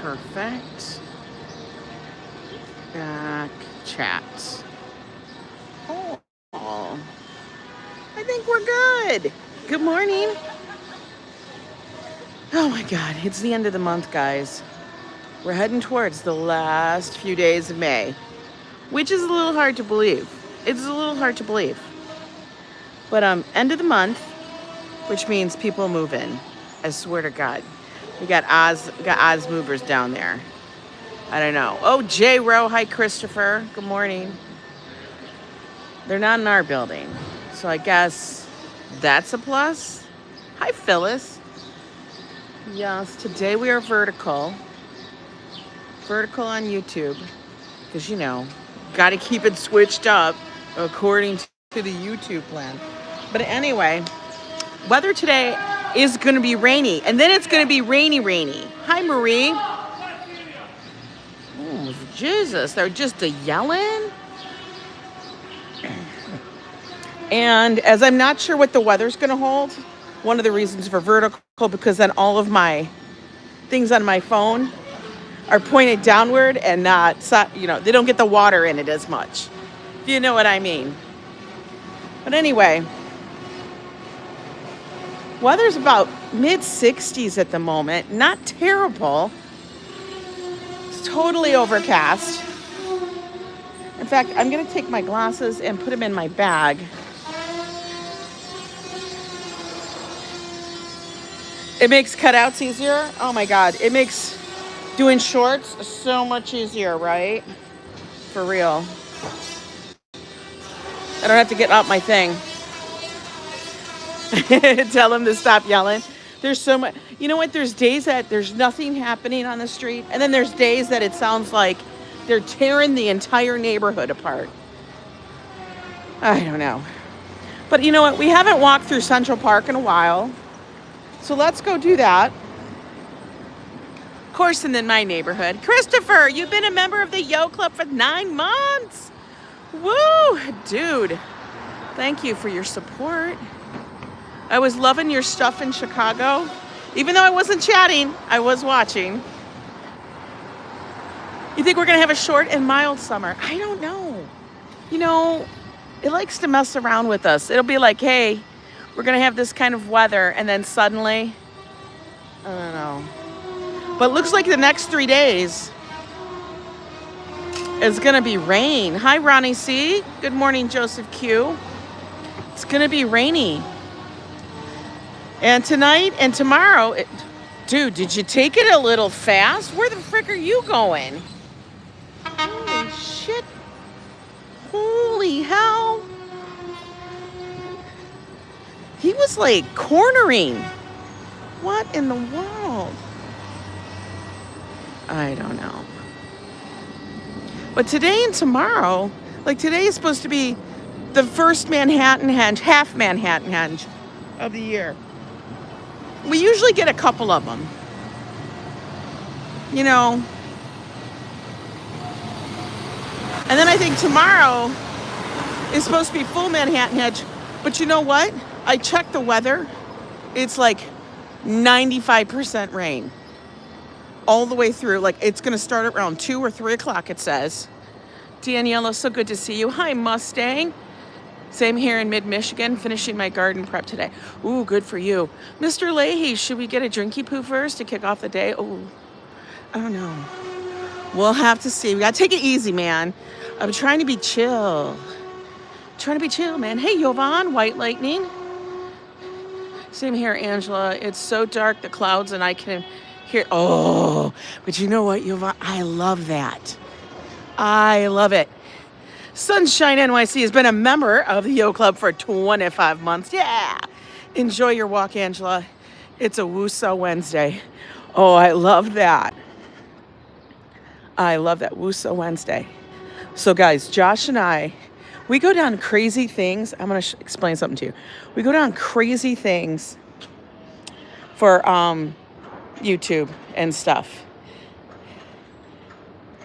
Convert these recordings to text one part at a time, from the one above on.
Perfect. Back chat. Oh, I think we're good. Good morning. Oh my God, it's the end of the month, guys. We're heading towards the last few days of May, which is a little hard to believe. It's a little hard to believe. But end of the month, which means people move in. I swear to God. We got Oz movers down there. I don't know. Oh, J Row. Hi, Christopher. Good morning. They're not in our building, so I guess that's a plus. Hi, Phyllis. Yes, today we are vertical. Vertical on YouTube, because, you know, got to keep it switched up according to the YouTube plan. But anyway, weather today is going to be rainy, and then it's going to be rainy. Hi, Marie. Oh, Jesus, they're just yelling. And as I'm not sure what the weather's going to hold, one of the reasons for vertical, because then all of my things on my phone are pointed downward and not, you know, they don't get the water in it as much, if you know what I mean. But anyway, weather's about mid-60s at the moment. Not terrible. It's totally overcast. In fact, I'm going to take my glasses and put them in my bag. It makes cutouts easier. Oh my God. It makes doing shorts so much easier, right? For real. I don't have to get out my thing. Tell them to stop yelling. There's so much. You know what? There's days that there's nothing happening on the street. And then there's days that it sounds like they're tearing the entire neighborhood apart. I don't know. But you know what? We haven't walked through Central Park in a while. So let's go do that. Of course, and then my neighborhood. Christopher, you've been a member of the Yo Club for 9 months. Woo, dude. Thank you for your support. I was loving your stuff in Chicago. Even though I wasn't chatting, I was watching. You think we're going to have a short and mild summer? I don't know. You know, it likes to mess around with us. It'll be like, hey, we're going to have this kind of weather, and then suddenly, I don't know. But it looks like the next 3 days is going to be rain. Hi, Ronnie C. Good morning, Joseph Q. It's going to be rainy. And tonight and tomorrow, dude, did you take it a little fast? Where the frick are you going? Holy shit. Holy hell. He was like cornering. What in the world? I don't know. But today and tomorrow, like today is supposed to be the first Manhattan Henge, half Manhattan Henge of the year. We usually get a couple of them. You know. And then I think tomorrow is supposed to be full Manhattan Henge. But you know what? I checked the weather. It's like 95% rain. All the way through. Like it's going to start around 2 or 3 o'clock, it says. Daniela, so good to see you. Hi, Mustang. Same here in mid-Michigan, finishing my garden prep today. Ooh, good for you. Mr. Leahy, should we get a drinky poo first to kick off the day? Oh, I don't know. We'll have to see. We got to take it easy, man. I'm trying to be chill. Man. Hey, Yovan, White Lightning. Same here, Angela. It's so dark, the clouds, and I can hear. Oh, but you know what, Yovan? I love that. I love it. Sunshine NYC has been a member of the Yo Club for 25 months. Yeah. Enjoy your walk, Angela. It's a Woosah Wednesday. Oh, I love that. I love that Woosah Wednesday. So, guys, Josh and I, we go down crazy things. I'm going to explain something to you. We go down crazy things for YouTube and stuff.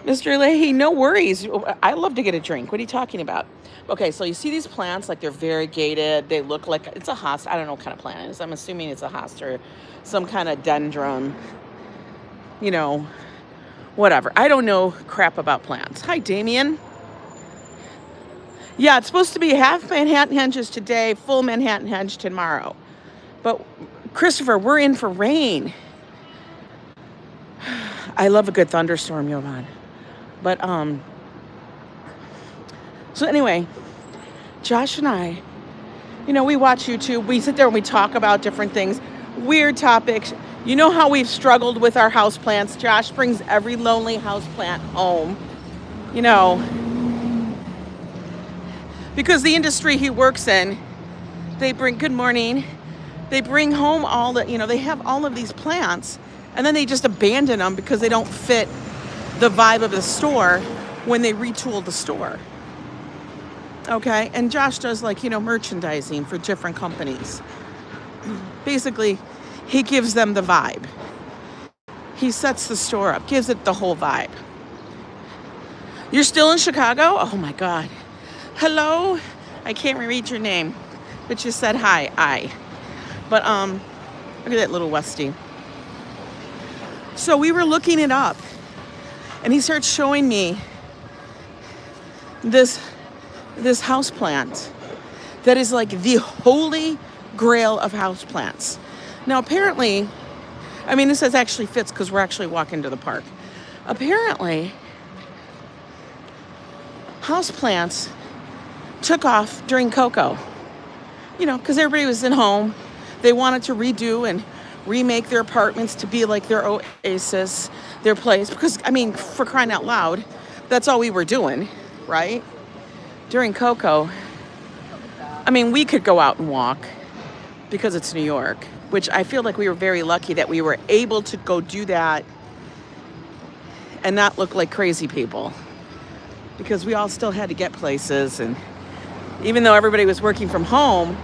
Mr. Leahy, no worries. I love to get a drink. What are you talking about? Okay, so you see these plants, like they're variegated. They look like, it's a host. I don't know what kind of plant it is. I'm assuming it's a host or some kind of dendron, you know, Whatever. I don't know crap about plants. Hi, Damien. Yeah, it's supposed to be half Manhattan hedges today, full Manhattan hedge tomorrow. But Christopher, we're in for rain. I love a good thunderstorm, Jovan. But so anyway, Josh and I, we watch YouTube. We sit there and we talk about different things, weird topics. You know how we've struggled with our houseplants. Josh brings every lonely houseplant home, because the industry he works in, they bring, good morning, they bring home all the, they have all of these plants, and then they just abandon them because they don't fit the vibe of the store when they retool the store. Okay, and Josh does merchandising for different companies. Basically, he gives them the vibe. He sets the store up, gives it the whole vibe. You're still in Chicago? Oh my God. Hello? I can't read your name, but you said hi, I. But look at that little Westie. So we were looking it up, and he starts showing me this houseplant that is like the holy grail of houseplants. Now, apparently, this actually fits because we're actually walking to the park. Apparently, houseplants took off during Koko. Because everybody was at home. They wanted to redo and remake their apartments to be like their oasis, their place. Because, for crying out loud, that's all we were doing, right? During Koko, we could go out and walk because it's New York, which I feel like we were very lucky that we were able to go do that and not look like crazy people, because we all still had to get places. And even though everybody was working from home,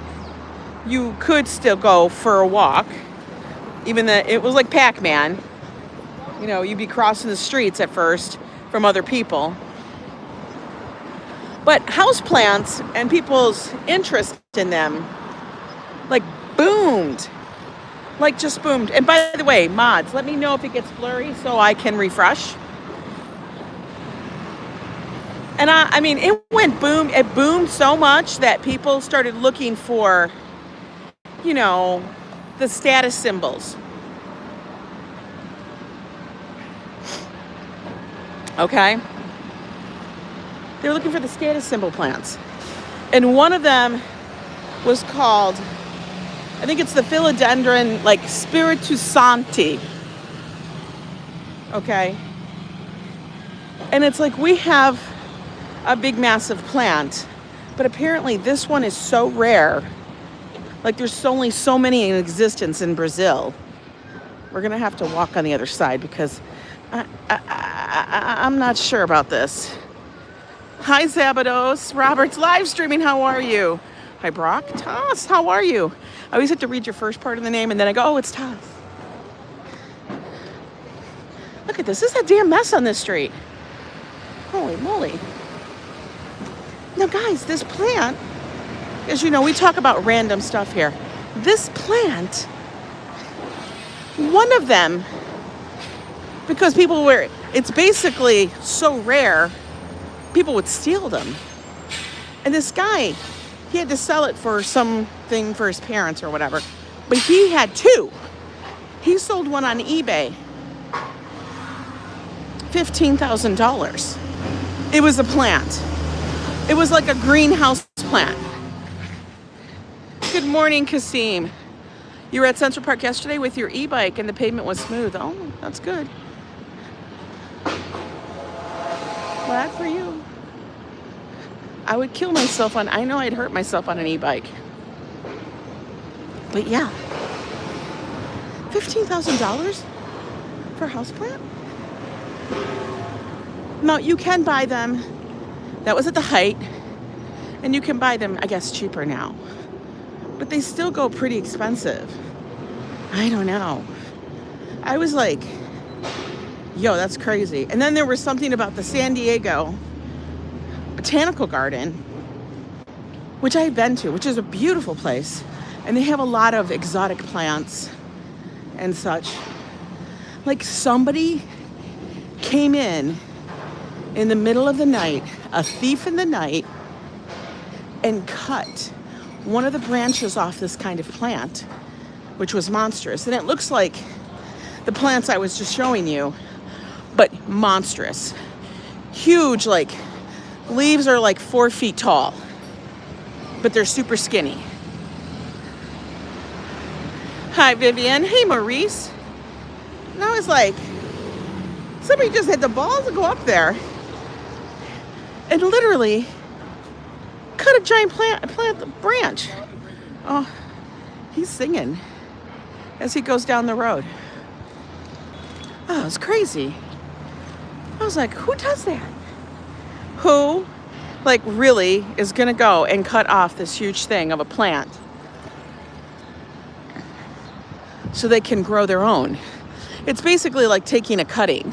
you could still go for a walk, even though it was like Pac-Man. You'd be crossing the streets at first from other people. But houseplants and people's interest in them, boomed. Just boomed. And by the way, mods, let me know if it gets blurry so I can refresh. And it went boom. It boomed so much that people started looking for, the status symbols. Okay? They were looking for the status symbol plants. And one of them was called, I think it's the philodendron, Spiritu Sancti. Okay? And it's we have a big, massive plant, but apparently this one is so rare. There's only so many in existence in Brazil. We're going to have to walk on the other side because I'm not sure about this. Hi, Zabados. Robert's live streaming. How are you? Hi, Brock. Toss, how are you? I always have to read your first part of the name, and then I go, oh, it's Toss. Look at this. This is a damn mess on this street. Holy moly. Now, guys, this plant, as you know, we talk about random stuff here. This plant, one of them, because people were, it's basically so rare, people would steal them. And this guy, he had to sell it for something for his parents or whatever. But he had two. He sold one on eBay. $15,000. It was a plant. It was like a greenhouse plant. Good morning, Kasim. You were at Central Park yesterday with your e-bike and the pavement was smooth. Oh, that's good. Glad for you. I would kill myself I know I'd hurt myself on an e-bike. But yeah. $15,000 for a houseplant? No, you can buy them. That was at the height. And you can buy them, I guess, cheaper now. But they still go pretty expensive. I don't know. I was like, yo, that's crazy. And then there was something about the San Diego Botanical Garden, which I've been to, which is a beautiful place. And they have a lot of exotic plants and such. Like somebody came in the middle of the night, a thief in the night, and cut one of the branches off this kind of plant, which was monstrous. And it looks like the plants I was just showing you, but monstrous. Huge, like, leaves are like 4 feet tall, but they're super skinny. Hi, Vivian. Hey, Maurice. And I was like, somebody just had the balls to go up there and literally cut a giant plant branch. Oh, he's singing as he goes down the road. Oh, it's crazy. I was like, who does that? Who, like, really is gonna go and cut off this huge thing of a plant so they can grow their own? It's basically like taking a cutting.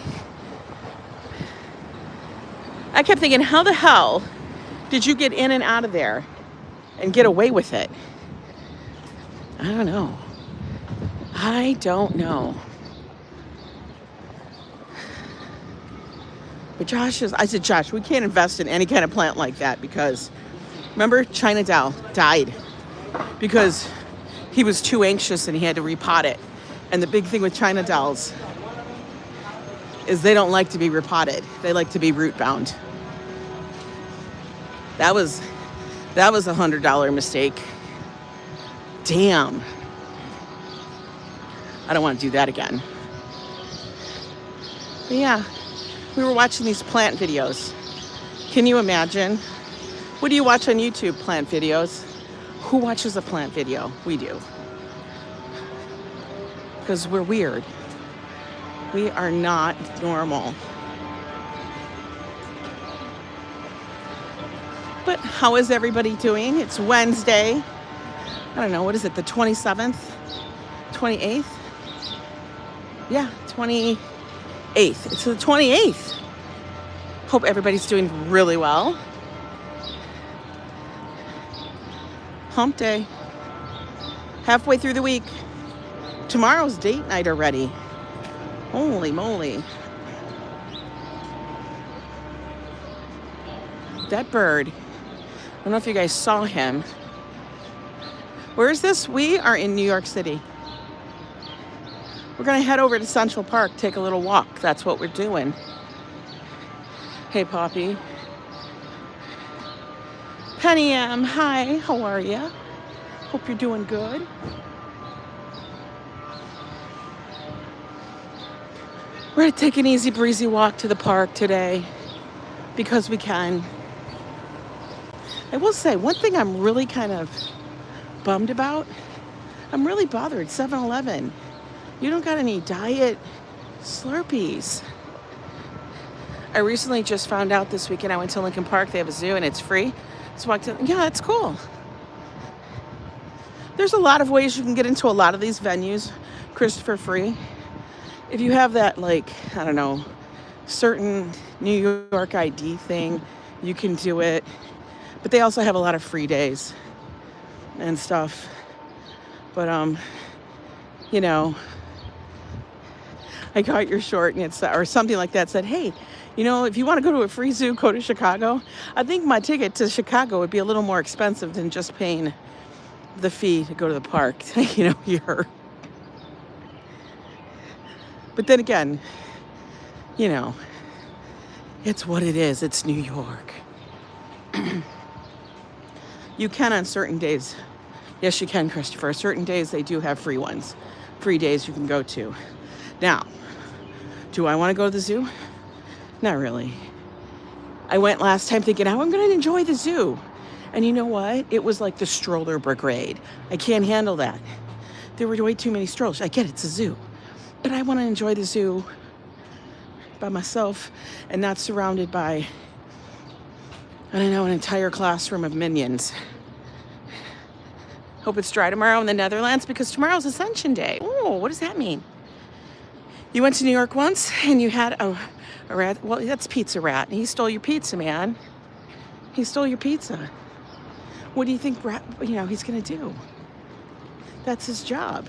I kept thinking, how the hell did you get in and out of there and get away with it? I don't know. I don't know. But I said, Josh, we can't invest in any kind of plant like that because, remember, China Doll died because he was too anxious and he had to repot it. And the big thing with China dolls is they don't like to be repotted. They like to be root bound. That was a $100 mistake. Damn. I don't want to do that again. But yeah, we were watching these plant videos. Can you imagine? What do you watch on YouTube? Plant videos. Who watches a plant video? We do. Because we're weird. We are not normal. But how is everybody doing? It's Wednesday. I don't know, what is it, the 27th? 28th? Yeah, 28th. It's the 28th. Hope everybody's doing really well. Hump day. Halfway through the week. Tomorrow's date night already. Holy moly. That bird. I don't know if you guys saw him. Where is this? We are in New York City. We're going to head over to Central Park, take a little walk. That's what we're doing. Hey, Poppy. Penny M, hi. How are you? Hope you're doing good. We're going to take an easy breezy walk to the park today because we can. I will say, one thing I'm really kind of bummed about, I'm really bothered. 7-Eleven, you don't got any diet Slurpees. I recently just found out this weekend, I went to Lincoln Park, they have a zoo and it's free. So walked in, yeah, it's cool. There's a lot of ways you can get into a lot of these venues, Christopher free. If you have that, like, I don't know, certain New York ID thing, you can do it. But they also have a lot of free days and stuff. But, you know, I got your short and it's, or something like that said, hey, you know, if you want to go to a free zoo, go to Chicago. I think my ticket to Chicago would be a little more expensive than just paying the fee to go to the park, you know, here. But then again, you know, it's what it is. It's New York. You can on certain days. Yes, you can, Christopher. Certain days they do have free ones. Free days you can go to. Now, do I want to go to the zoo? Not really. I went last time thinking, oh, I'm going to enjoy the zoo. And you know what? It was like the stroller brigade. I can't handle that. There were way too many strollers. I get it, it's a zoo. But I want to enjoy the zoo by myself and not surrounded by, I don't know, an entire classroom of minions. Hope it's dry tomorrow in the Netherlands because tomorrow's Ascension Day. Oh, what does that mean? You went to New York once and you had a rat. Well, that's Pizza Rat. He stole your pizza, man. He stole your pizza. What do you think, you know, he's going to do? That's his job.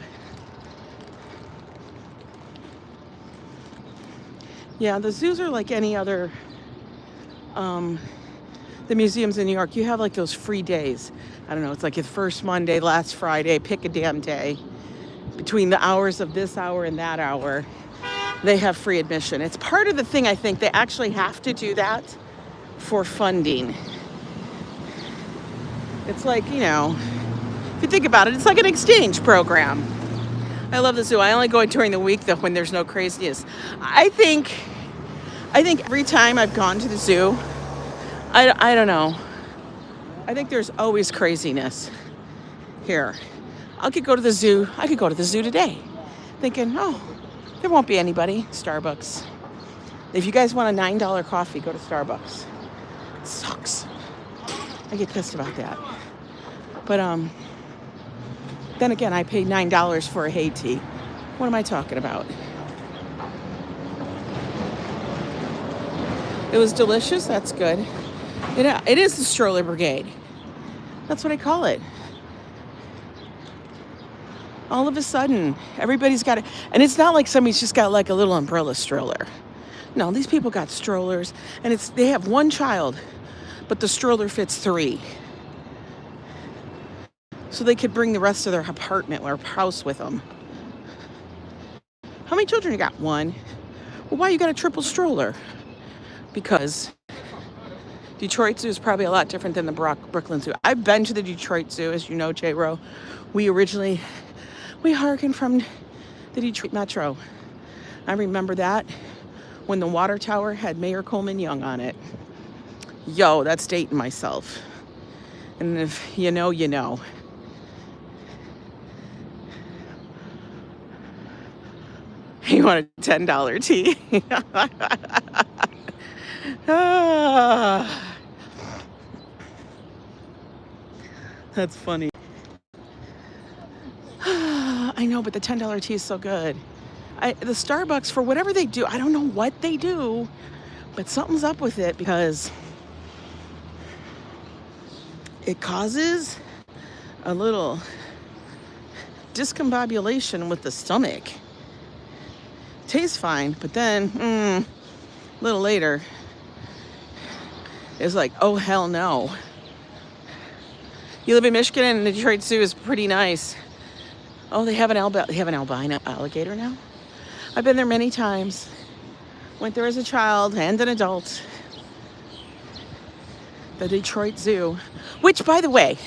Yeah, the zoos are like any other, the museums in New York. You have like those free days. I don't know, it's like the first Monday, last Friday, pick a damn day. Between the hours of this hour and that hour, they have free admission. It's part of the thing, I think. They actually have to do that for funding. It's like, you know, if you think about it, it's like an exchange program. I love the zoo. I only go during the week, though, when there's no craziness. I think every time I've gone to the zoo, I don't know. I think there's always craziness here. I could go to the zoo. I could go to the zoo today, thinking, oh, there won't be anybody. Starbucks. If you guys want a $9 coffee, go to Starbucks. It sucks. I get pissed about that. But then again, I paid $9 for a hay tea. What am I talking about? It was delicious. That's good. It is the stroller brigade. That's what I call it. All of a sudden, everybody's got it. And it's not like somebody's just got like a little umbrella stroller. No, these people got strollers. And they have one child, but the stroller fits 3. So they could bring the rest of their apartment or house with them. How many children you got? 1. Well, why you got a triple stroller? Because Detroit Zoo is probably a lot different than the Brooklyn Zoo. I've been to the Detroit Zoo, as you know, J-Ro. We hearken from the Detroit Metro. I remember that when the water tower had Mayor Coleman Young on it. Yo, that's dating myself. And if you know, you know. You want a $10 tea? That's funny. I know, but the $10 tea is so good. The Starbucks, for whatever they do, I don't know what they do, but something's up with it because it causes a little discombobulation with the stomach. Tastes fine, but then a little later, it's like, oh hell no. You live in Michigan and the Detroit Zoo is pretty nice. Oh, they have an albino alligator now? I've been there many times. Went there as a child and an adult. The Detroit Zoo. Which, by the way,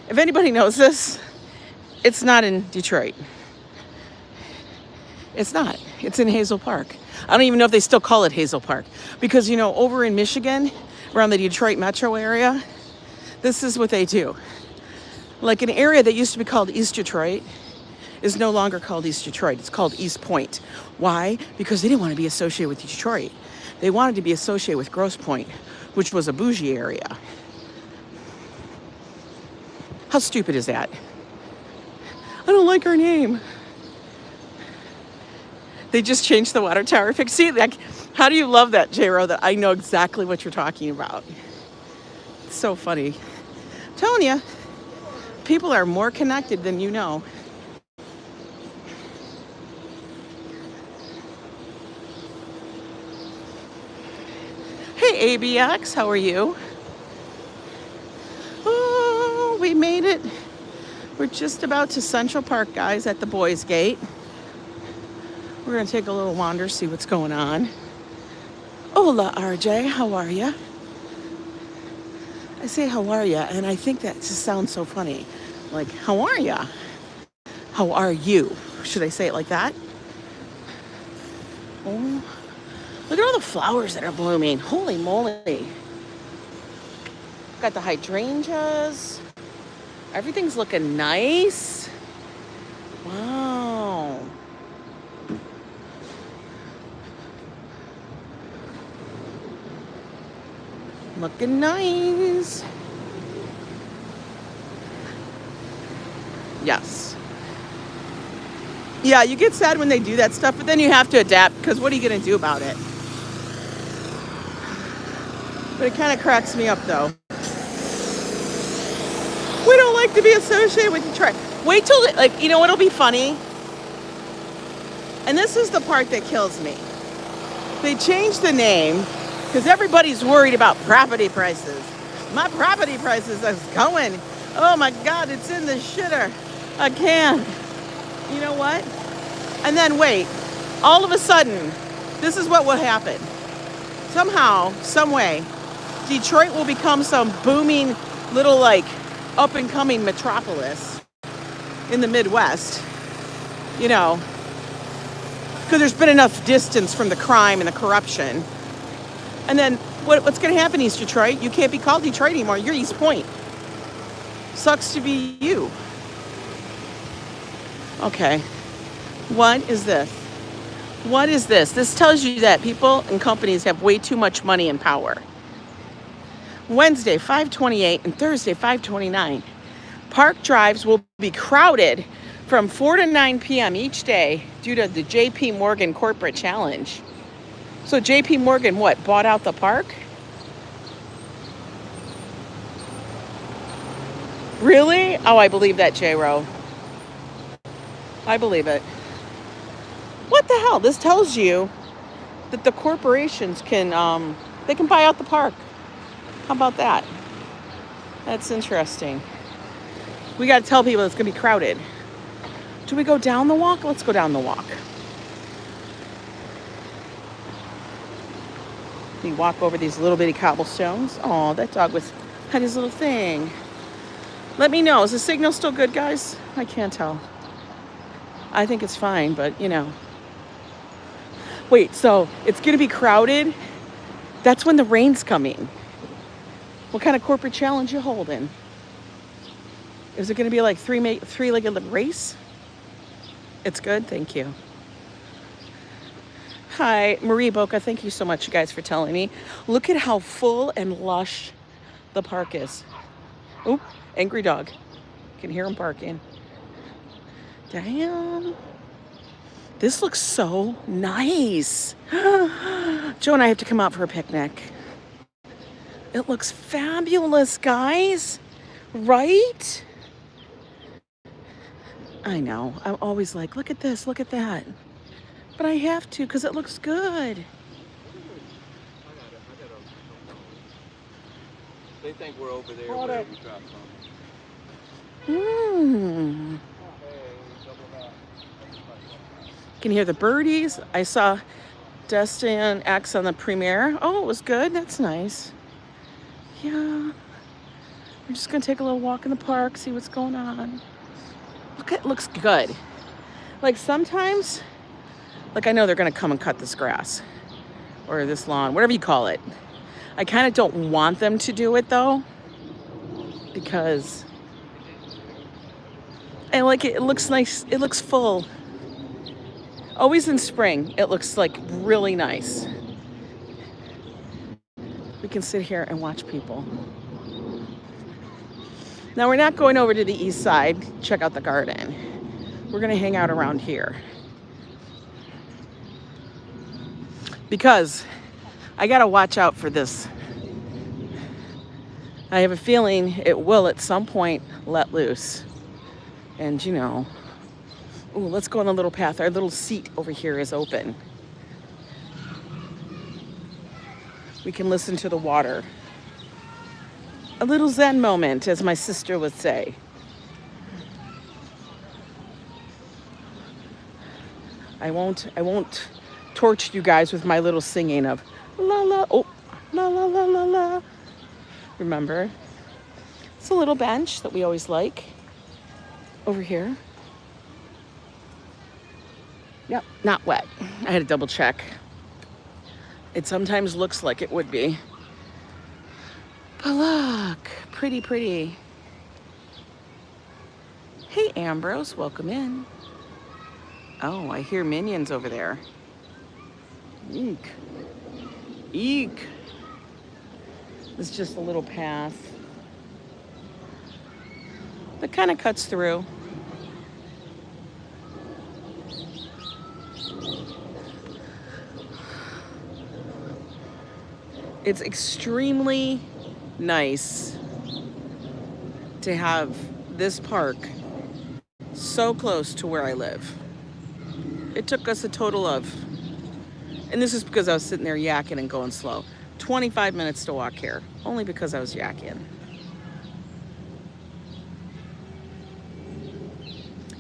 if anybody knows this, it's not in Detroit. It's not. It's in Hazel Park. I don't even know if they still call it Hazel Park. Because, you know, over in Michigan, around the Detroit metro area, this is what they do. Like an area that used to be called East Detroit is no longer called East Detroit. It's called East Point. Why? Because they didn't want to be associated with Detroit. They wanted to be associated with Grosse Pointe, which was a bougie area. How stupid is that? I don't like our name. They just changed the water tower. See, like, how do you love that, J-Ro, that I know exactly what you're talking about? It's so funny. I'm telling you, people are more connected than you know. Hey, ABX, how are you? Oh, we made it. We're just about to Central Park, guys, at the Boys Gate. We're going to take a little wander, see what's going on. Hola, RJ. How are ya? I say, how are ya? And I think that just sounds so funny. Like, how are ya? How are you? Should I say it like that? Oh, look at all the flowers that are blooming. Holy moly. Got the hydrangeas. Everything's looking nice. Wow. Looking nice. Yes. Yeah, you get sad when they do that stuff, but then you have to adapt, because what are you going to do about it? But it kind of cracks me up, though. We don't like to be associated with Detroit. Wait till, like, you know what'll be funny? And this is the part that kills me. They changed the name because everybody's worried about property prices. My property prices is going. Oh my God, it's in the shitter. I can't. You know what? And then wait, all of a sudden, this is what will happen. Somehow, some way, Detroit will become some booming little like up and coming metropolis in the Midwest. You know, because there's been enough distance from the crime and the corruption. And then what's going to happen, East Detroit? You can't be called Detroit anymore. You're East Point. Sucks to be you. Okay. What is this? What is this? This tells you that people and companies have way too much money and power. Wednesday, 5/28, and Thursday, 5/29. Park drives will be crowded from 4 to 9 p.m. each day due to the JP Morgan corporate challenge. So JP Morgan, what, bought out the park? Really? Oh, I believe that, J-Ro. I believe it. What the hell? This tells you that the corporations can, they can buy out the park. How about that? That's interesting. We got to tell people it's going to be crowded. Do we go down the walk? Let's go down the walk. We walk over these little bitty cobblestones. Oh, that dog had his little thing. Let me know. Is the signal still good, guys? I can't tell. I think it's fine, but you know. Wait, so it's going to be crowded? That's when the rain's coming. What kind of corporate challenge you holding? Is it going to be like three-legged race? It's good, thank you. Hi, Marie Boca, thank you so much, you guys, for telling me. Look at how full and lush the park is. Oh, angry dog. Can hear him barking. Damn. This looks so nice. Joe and I have to come out for a picnic. It looks fabulous, guys. Right? I know. I'm always like, look at this, look at that. But I have to because it looks good. They think we're over there where we dropped from. Can hear the birdies. I saw Destin X on the premiere. Oh, it was good. That's nice. Yeah. We're just going to take a little walk in the park, see what's going on. It looks good. Like sometimes, like I know they're going to come and cut this grass or this lawn, whatever you call it. I kind of don't want them to do it though, because I like it. It looks nice. It looks full. Always in spring, it looks like really nice. We can sit here and watch people. Now we're not going over to the east side, check out the garden. We're gonna hang out around here. Because I gotta watch out for this. I have a feeling it will at some point let loose. And you know, ooh, let's go on the little path. Our little seat over here is open. We can listen to the water. A little Zen moment, as my sister would say. I won't torch you guys with my little singing of la la, oh, la la la la la. Remember? It's a little bench that we always like. Over here. Yep, not wet. I had to double check. It sometimes looks like it would be. But look, pretty, pretty. Hey, Ambrose, welcome in. Oh, I hear minions over there. Eek. Eek. It's just a little path that kind of cuts through. It's extremely nice to have this park so close to where I live. It took us a total of And this is because I was sitting there yakking and going slow. 25 minutes to walk here, only because I was yakking.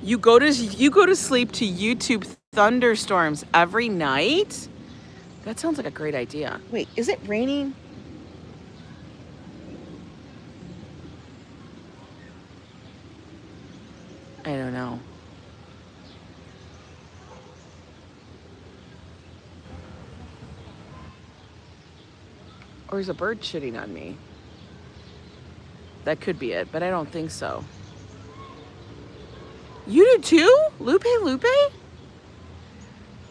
You go to sleep to YouTube thunderstorms every night? That sounds like a great idea. Wait, is it raining? I don't know. Or is a bird shitting on me? That could be it, but I don't think so. You do too? Lupe?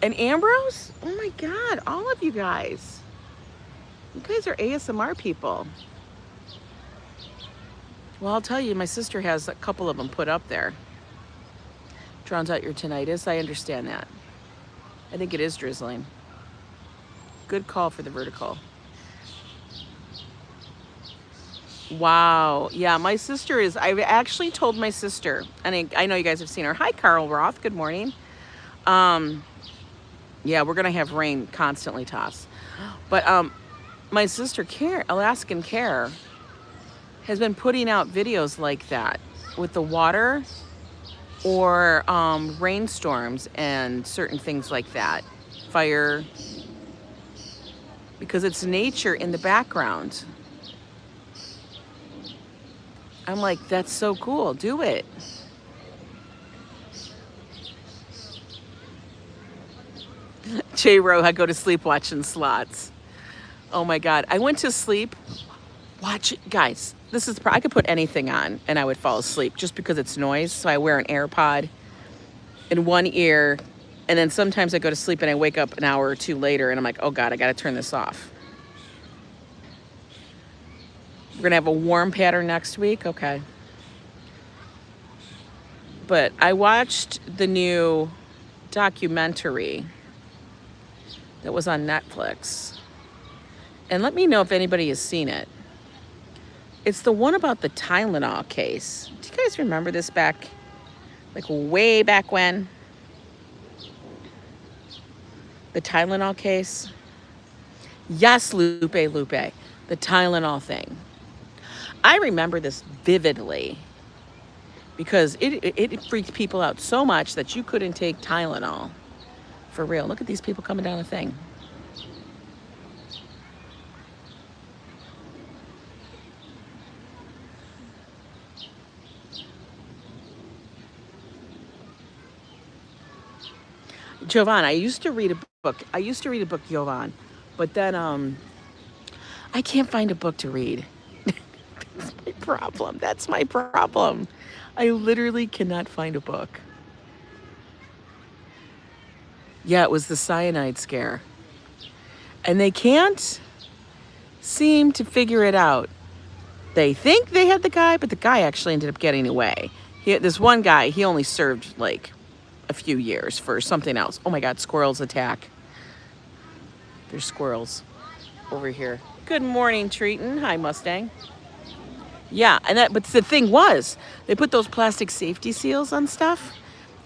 And Ambrose? Oh my God, all of you guys. You guys are ASMR people. Well, I'll tell you, my sister has a couple of them put up there. Drowns out your tinnitus. I understand that. I think it is drizzling. Good call for the vertical. Wow. Yeah, my sister is, I've actually told my sister, and I know you guys have seen her. Hi, Carl Roth. Good morning. Yeah, we're going to have rain constantly, Toss. But my sister, Alaskan Care, has been putting out videos like that with the water or rainstorms and certain things like that. Fire. Because it's nature in the background. I'm like, that's so cool. Do it. J-Ro, I go to sleep watching slots. Oh my God. I went to sleep. Guys, this is, I could put anything on and I would fall asleep just because it's noise. So I wear an AirPod in one ear. And then sometimes I go to sleep and I wake up an hour or two later and I'm like, oh God, I got to turn this off. We're going to have a warm pattern next week. Okay. But I watched the new documentary that was on Netflix. And let me know if anybody has seen it. It's the one about the Tylenol case. Do you guys remember this back, like way back when? The Tylenol case? Yes, Lupe. The Tylenol thing. I remember this vividly because it freaked people out so much that you couldn't take Tylenol. For real. Look at these people coming down the thing. Jovan, I used to read a book, Jovan, but then I can't find a book to read. That's my problem. I literally cannot find a book. Yeah, it was the cyanide scare. And they can't seem to figure it out. They think they had the guy, but the guy actually ended up getting away. This one guy, he only served like a few years for something else. Oh my God, squirrels attack. There's squirrels over here. Good morning, Treaton. Hi, Mustang. Yeah, but the thing was, they put those plastic safety seals on stuff,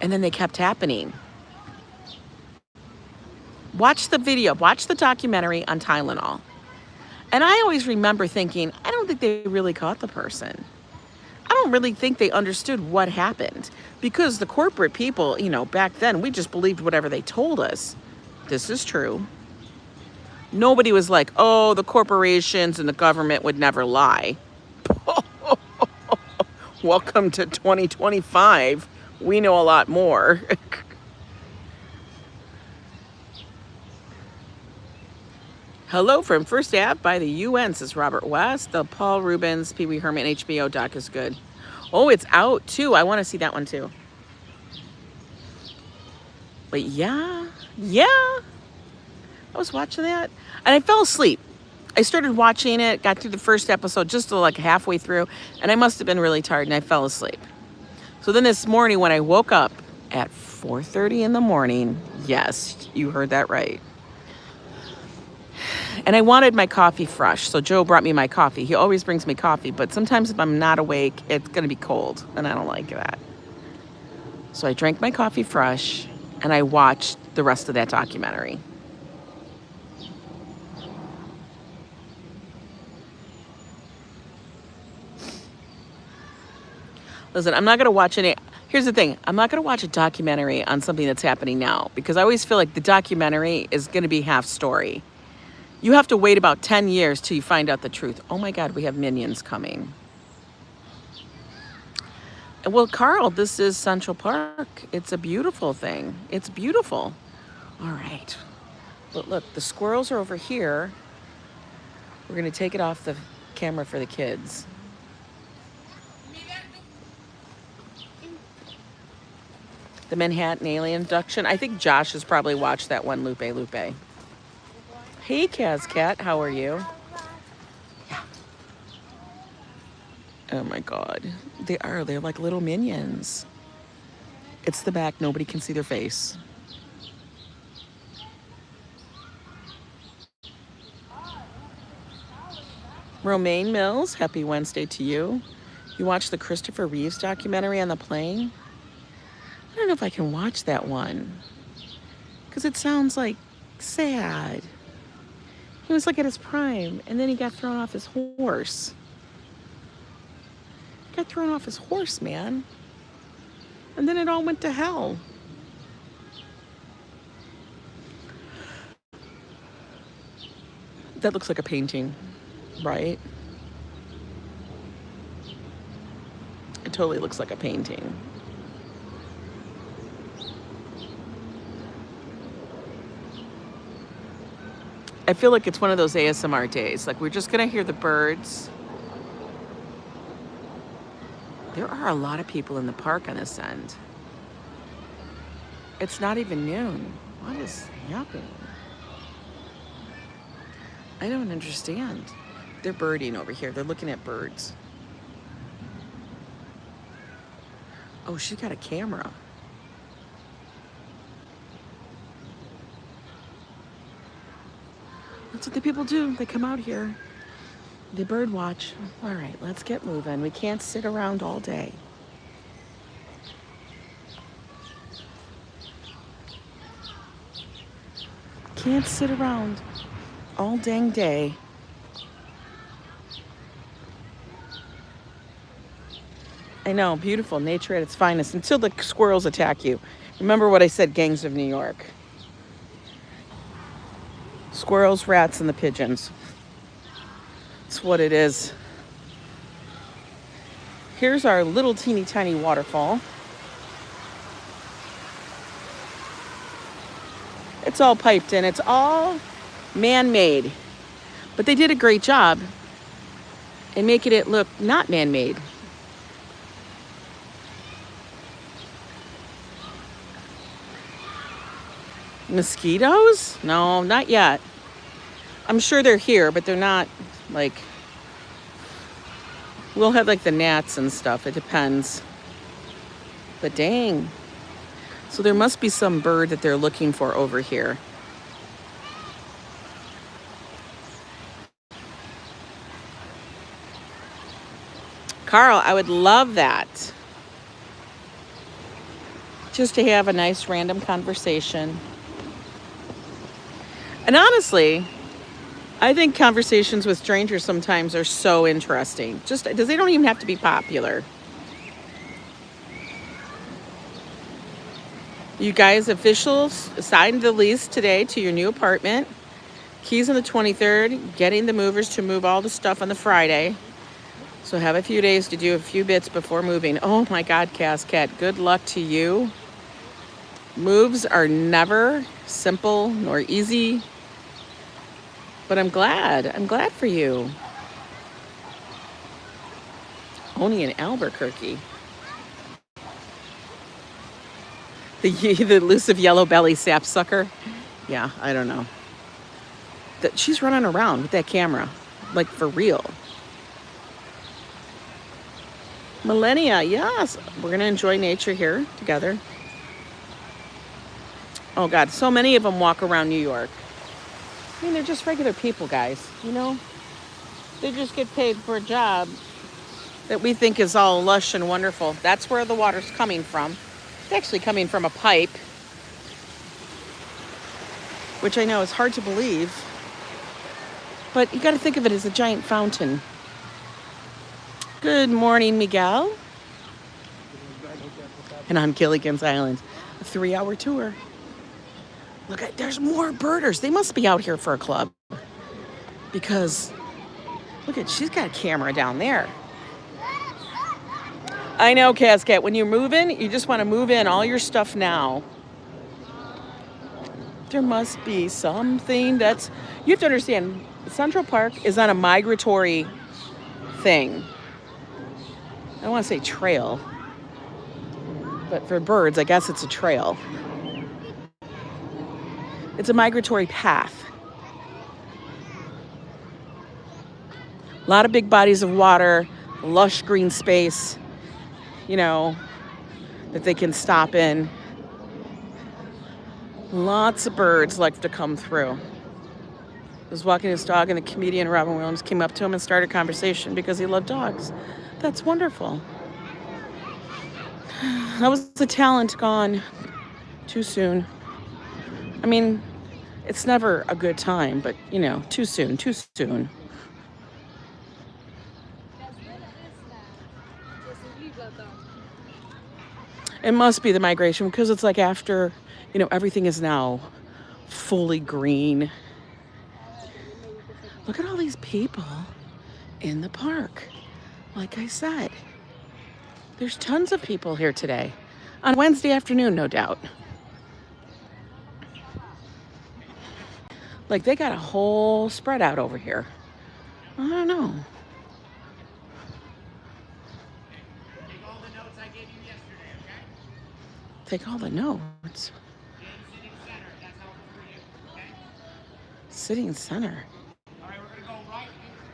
and then they kept happening. Watch the video, watch the documentary on Tylenol. And I always remember thinking, I don't think they really caught the person. I don't really think they understood what happened. Because the corporate people, back then, we just believed whatever they told us. This is true. Nobody was like, oh, the corporations and the government would never lie. Welcome to 2025. We know a lot more. Hello from First Ave by the UN, says Robert West. The Paul Rubens, Pee Wee Herman HBO doc is good. Oh, it's out too. I want to see that one too. But yeah. I was watching that and I fell asleep. I started watching it, got through the first episode just like halfway through, and I must have been really tired and I fell asleep. So then this morning when I woke up at 4:30 in the morning, yes, you heard that right. And I wanted my coffee fresh, so Joe brought me my coffee. He always brings me coffee, but sometimes if I'm not awake, it's gonna be cold, and I don't like that. So I drank my coffee fresh, and I watched the rest of that documentary. Listen, I'm not going to watch any. Here's the thing. I'm not going to watch a documentary on something that's happening now because I always feel like the documentary is going to be half story. You have to wait about 10 years till you find out the truth. Oh my God, we have minions coming. Well, Carl, this is Central Park. It's a beautiful thing. It's beautiful. All right. But look, the squirrels are over here. We're going to take it off the camera for the kids. The Manhattan alien abduction. I think Josh has probably watched that one, Lupe Lupe. Hey, Kaz Cat, how are you? Yeah. Oh my God. They're like little minions. It's the back, nobody can see their face. Romaine Mills, happy Wednesday to you. You watched the Christopher Reeves documentary on the plane? I don't know if I can watch that one because it sounds like sad. He was like at his prime and then he got thrown off his horse. Got thrown off his horse, man. And then it all went to hell. That looks like a painting, right? It totally looks like a painting. I feel like it's one of those ASMR days. Like we're just gonna hear the birds. There are a lot of people in the park on this end. It's not even noon. What is happening? I don't understand. They're birding over here. They're looking at birds. Oh, she got a camera. That's what the people do. They come out here. They bird watch. All right, let's get moving. We can't sit around all day. Can't sit around all dang day. I know, beautiful nature at its finest until the squirrels attack you. Remember what I said, gangs of New York. Squirrels, rats, and the pigeons. That's what it is. Here's our little teeny tiny waterfall. It's all piped in. It's all man-made. But they did a great job in making it look not man-made. Mosquitoes? No, not yet. I'm sure they're here, but they're not like, we'll have like the gnats and stuff. It depends. But dang. So there must be some bird that they're looking for over here. Carl, I would love that. Just to have a nice random conversation. And honestly, I think conversations with strangers sometimes are so interesting. Just because they don't even have to be popular. You guys, officials signed the lease today to your new apartment. Keys on the 23rd. Getting the movers to move all the stuff on the Friday. So have a few days to do a few bits before moving. Oh my God, Cat, good luck to you. Moves are never simple nor easy. But I'm glad. I'm glad for you. Only in Albuquerque. The elusive yellow belly sapsucker. Yeah, I don't know. She's running around with that camera. Like for real. Millennia, yes. We're going to enjoy nature here together. Oh God, so many of them walk around New York. I mean, they're just regular people, guys, you know? They just get paid for a job that we think is all lush and wonderful. That's where the water's coming from. It's actually coming from a pipe, which I know is hard to believe, but you got to think of it as a giant fountain. Good morning, Miguel. And on Gilligan's Island, a 3-hour tour. Look at, there's more birders. They must be out here for a club. Because, look at, she's got a camera down there. I know, Cascat, when you're moving, you just want to move in all your stuff now. There must be something that's, you have to understand, Central Park is on a migratory thing. I don't want to say trail, but for birds, I guess it's a trail. It's a migratory path. A lot of big bodies of water, lush green space, you know, that they can stop in. Lots of birds like to come through. I was walking his dog and the comedian Robin Williams came up to him and started a conversation because he loved dogs. That's wonderful. That was the talent gone too soon. I mean, it's never a good time, but, you know, too soon, too soon. It must be the migration because it's like after, you know, everything is now fully green. Look at all these people in the park. Like I said, there's tons of people here today. On Wednesday afternoon, no doubt. Like they got a whole spread out over here. I don't know. Take all the notes. Sitting center. All right, we're gonna go right into.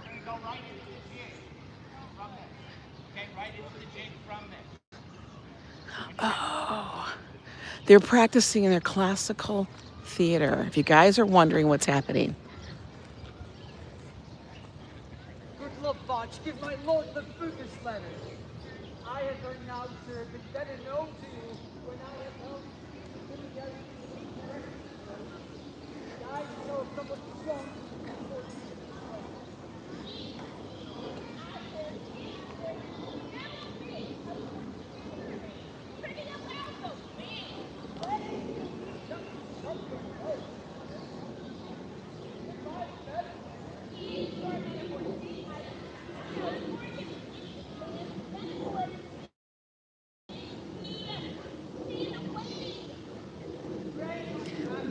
We're gonna go right into the jig from there. Okay, right into the jig from there. Oh, they're practicing in their classical theater. If you guys are wondering what's happening. Good love, Fox, give my lord the Fugus letter. I have heard now, sir, but better known to you when I have held I know someone strong.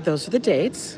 Those are the dates.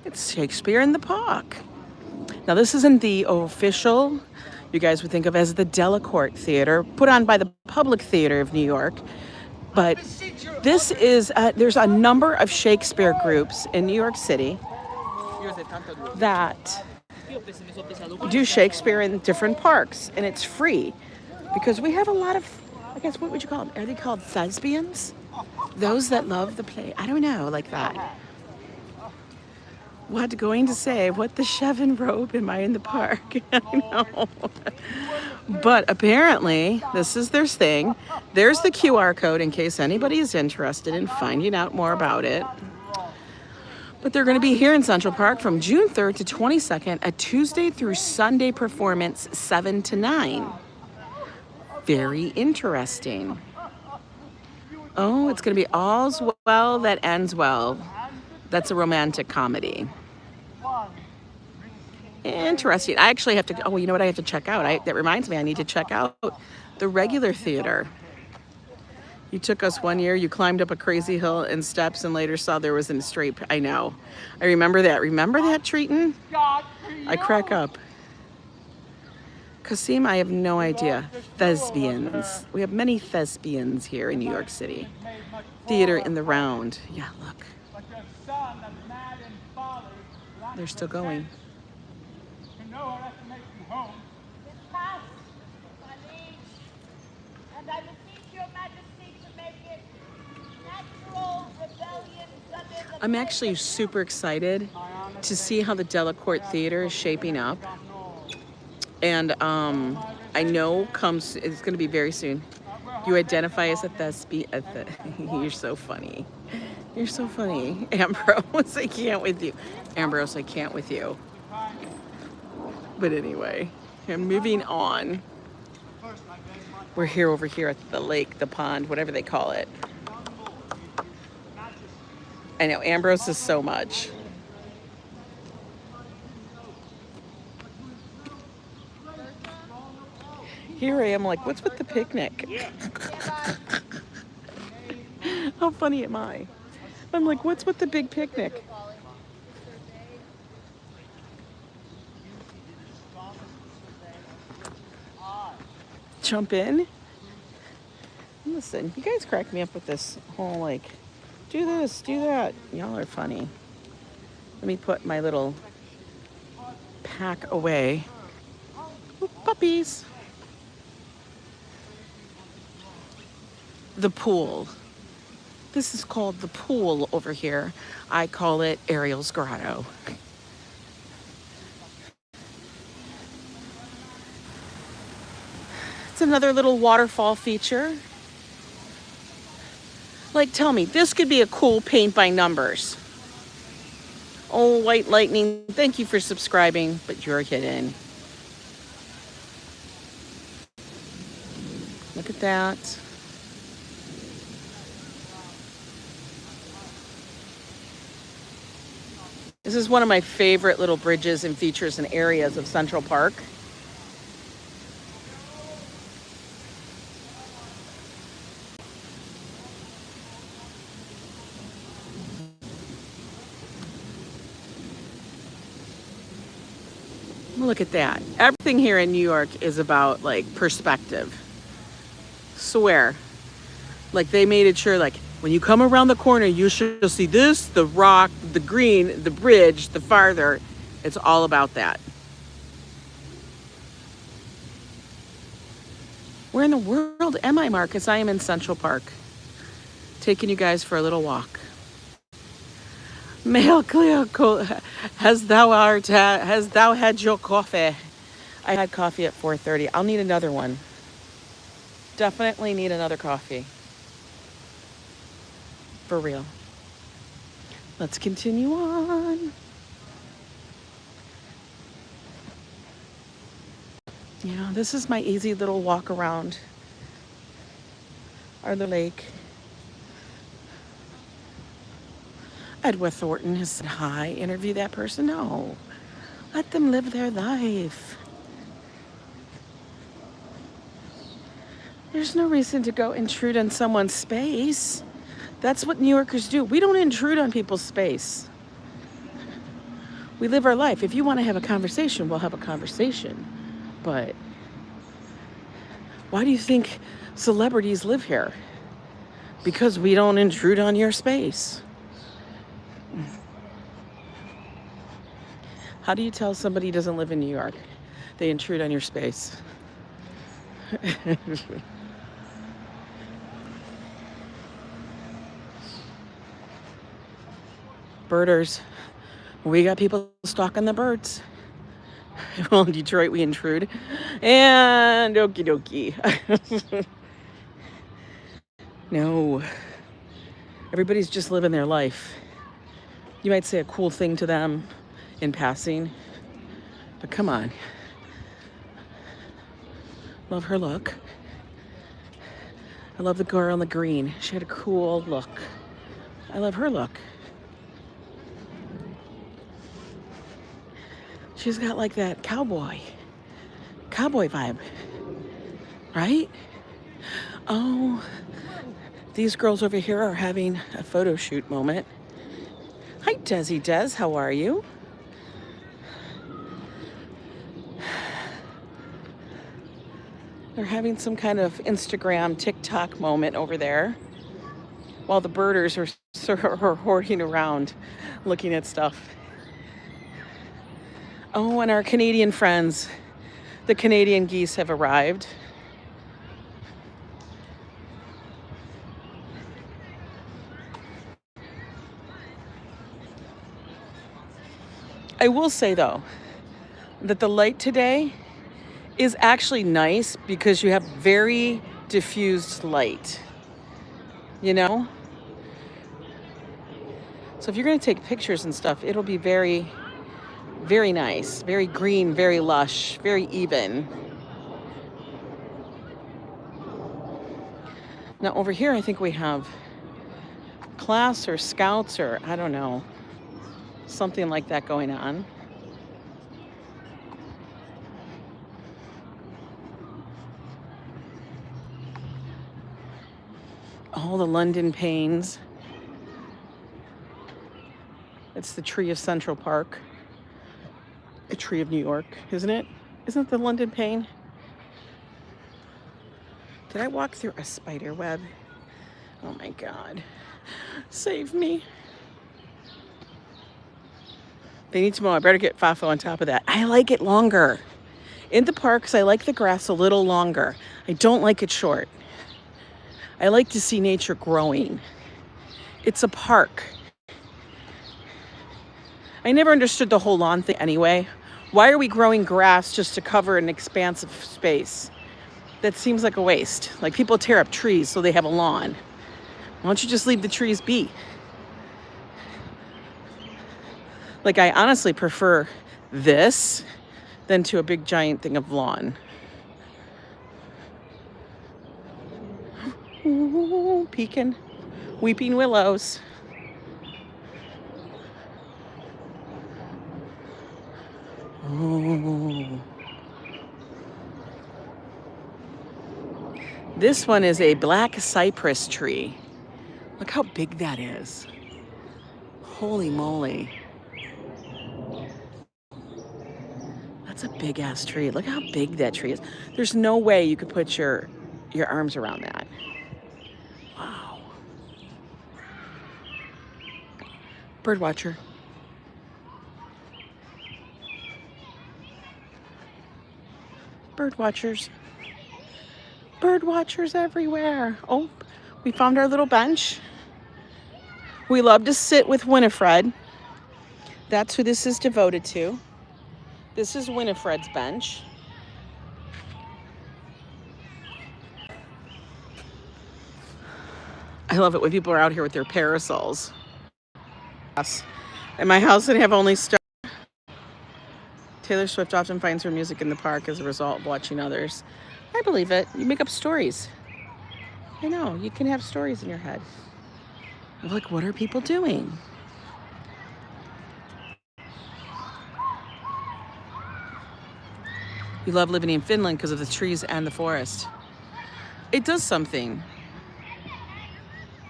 It's Shakespeare in the Park. Now, this isn't the official, you guys would think of as the Delacorte Theater, put on by the Public Theater of New York. But this is, there's a number of Shakespeare groups in New York City that do Shakespeare in different parks, and it's free because we have a lot of, I guess, what would you call them? Are they called thespians? Those that love the play. I don't know, like that. What going to say? What the Chevin robe am I in the park? I know. But apparently, this is their thing. There's the QR code in case anybody is interested in finding out more about it. But they're going to be here in Central Park from June 3rd to 22nd, a Tuesday through Sunday performance, 7 to 9. Very interesting. Oh, it's going to be All's Well That Ends Well. That's a romantic comedy. Interesting. I actually have to, oh, you know what I have to check out? That reminds me, I need to check out the regular theater. You took us one year, you climbed up a crazy hill and steps and later saw there was a straight, I know. I remember that. Remember that, Treaton? I crack up. Kasim, I have no idea. Thespians. We have many thespians here in New York City. Theater in the round. Yeah, look. But your son, the mad and father, They're still going. to know her to make you home. It passed, my liege, and I beseech your majesty to make it natural rebellion under the I'm actually super excited to see how the Delacorte Theater is shaping up. And I know it's going to be very soon. You identify as a thespian. You're so funny. You're so funny. Ambrose, I can't with you. Ambrose, I can't with you. But anyway, I'm moving on. We're here over here at the lake, the pond, whatever they call it. I know, Ambrose is so much. Here I am like, what's with the picnic? How funny am I? I'm like, what's with the big picnic? Jump in. Listen, you guys crack me up with this whole like, do this, do that. Y'all are funny. Let me put my little pack away. Ooh, puppies. The pool. This is called the pool over here. I call it Ariel's Grotto. It's another little waterfall feature. Like, tell me, this could be a cool paint by numbers. Oh, White Lightning, thank you for subscribing, but you're hidden. Look at that. This is one of my favorite little bridges and features and areas of Central Park. Look at that. Everything here in New York is about like perspective. Swear. Like they made it sure like when you come around the corner, you should see this, the rock, the green, the bridge, the farther. It's all about that. Where in the world am I, Marcus? I am in Central Park. Taking you guys for a little walk. Mail clear, has thou had your coffee? I had coffee at 4:30. I'll need another one. Definitely need another coffee. For real. Let's continue on. Yeah, this is my easy little walk around our lake. Edward Thornton has said hi. Interview that person? No. Let them live their life. There's no reason to go intrude on someone's space. That's what New Yorkers do. We don't intrude on people's space. We live our life. If you want to have a conversation, we'll have a conversation. But why do you think celebrities live here? Because we don't intrude on your space. How do you tell somebody doesn't live in New York? They intrude on your space. Birders. We got people stalking the birds. Well, in Detroit, we intrude. And okie dokie. No. Everybody's just living their life. You might say a cool thing to them in passing, but come on. Love her look. I love the girl in the green. She had a cool look. I love her look. She's got like that cowboy vibe, right? Oh, these girls over here are having a photo shoot moment. Hi, Desi Des, how are you? They're having some kind of Instagram, TikTok moment over there while the birders are hoarding around looking at stuff. Oh, and our Canadian friends, the Canadian geese have arrived. I will say though, that the light today is actually nice because you have very diffused light, you know? So if you're gonna take pictures and stuff, it'll be very, very nice, very green, very lush, very even. Now over here, I think we have class or scouts or I don't know, something like that going on. All the London panes. It's the tree of Central Park. A tree of New York, isn't it? Isn't it the London pane? Did I walk through a spider web? Oh my God. Save me. They need to mow. I better get Fafo on top of that. I like it longer. In the parks, I like the grass a little longer. I don't like it short. I like to see nature growing. It's a park. I never understood the whole lawn thing anyway. Why are we growing grass just to cover an expansive space? That seems like a waste. Like people tear up trees so they have a lawn. Why don't you just leave the trees be? Like I honestly prefer this than to a big giant thing of lawn. Ooh, peeking, weeping willows. Ooh. This one is a black cypress tree. Look how big that is. Holy moly. That's a big ass tree. Look how big that tree is. There's no way you could put your arms around that. Wow. Bird watcher. Bird watchers. Bird watchers everywhere. Oh, we found our little bench. We love to sit with Winifred. That's who this is devoted to. This is Winifred's bench. I love it when people are out here with their parasols. At my house, they have only stars. Taylor Swift often finds her music in the park as a result of watching others. I believe it. You make up stories. I know, you can have stories in your head. I'm like, what are people doing? You love living in Finland because of the trees and the forest. It does something.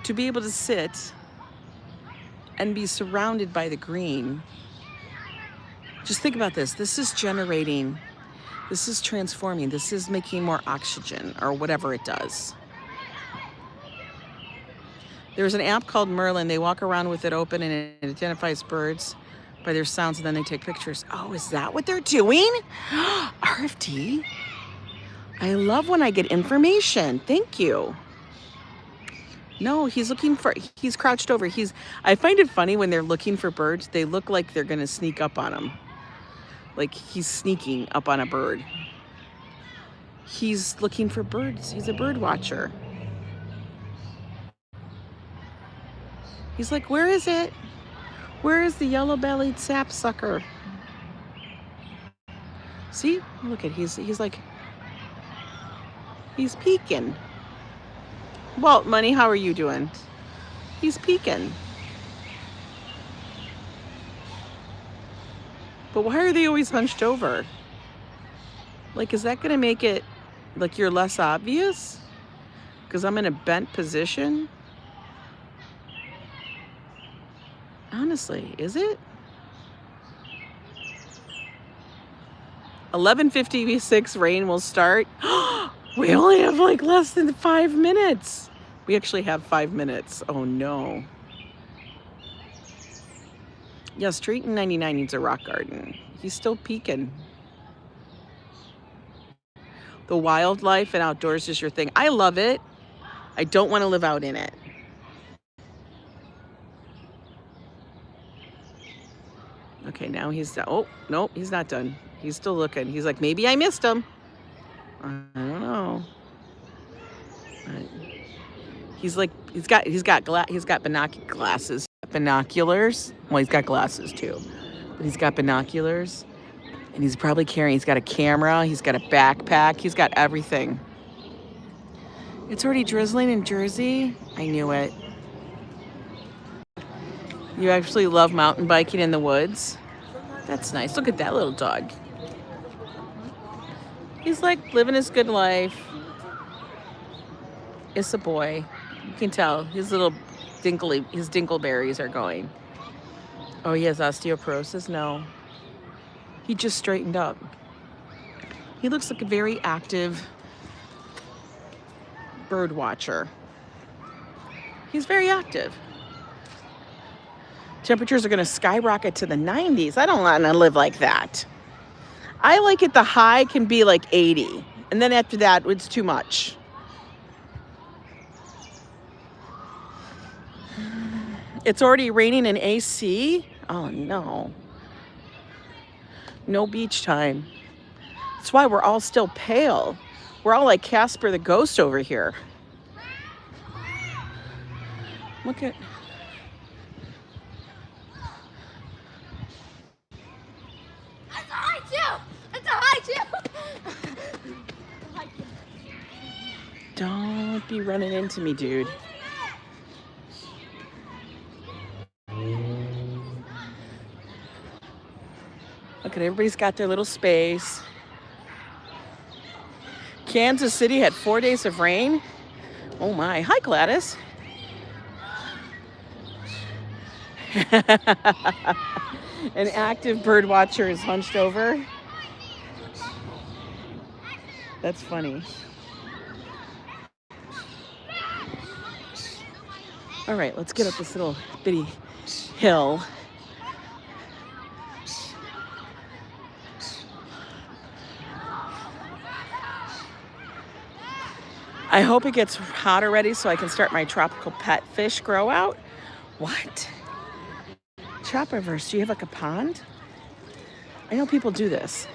To be able to sit and be surrounded by the green. Just think about this. This is generating, this is transforming, this is making more oxygen or whatever it does. There's an app called Merlin. They walk around with it open and it identifies birds by their sounds and then they take pictures. Oh, is that what they're doing? RFD? I love when I get information. Thank you. No, he's looking for, he's crouched over. I find it funny when they're looking for birds, they look like they're gonna sneak up on him. Like he's sneaking up on a bird. He's looking for birds. He's a bird watcher. He's like, where is it? Where is the yellow-bellied sapsucker? See, look at, he's like, he's peeking. Walt, money, how are you doing? He's peeking. But why are they always hunched over? Like, is that gonna make it, like, you're less obvious? Because I'm in a bent position? Honestly, is it? 11:56 rain will start. We only have like less than 5 minutes. We actually have 5 minutes. Oh no. Yeah, Street in 99 needs a rock garden. He's still peaking. The wildlife and outdoors is your thing. I love it. I don't want to live out in it. Okay, now he's done. Oh, nope, he's not done. He's still looking. He's like, maybe I missed him. I don't know. He's like, he's got binoculars. Well, he's got glasses too, but he's got binoculars, and he's probably carrying. He's got a camera. He's got a backpack. He's got everything. It's already drizzling in Jersey. I knew it. You actually love mountain biking in the woods? That's nice. Look at that little dog. He's like living his good life. It's a boy. You can tell his little dinkleberries are going. Oh, he has osteoporosis? No. He just straightened up. He looks like a very active bird watcher. He's very active. Temperatures are going to skyrocket to the 90s. I don't want to live like that. I like it. The high can be like 80. And then after that, it's too much. It's already raining in AC. Oh, no. No beach time. That's why we're all still pale. We're all like Casper the Ghost over here. Look at... Don't be running into me, dude. Look at everybody's got their little space. Kansas City had 4 days of rain. Oh my. Hi, Gladys. An active bird watcher is hunched over. That's funny. All right, let's get up this little bitty hill. I hope it gets hot already so I can start my tropical pet fish grow out. What? Tropiverse, do you have like a pond? I know people do this.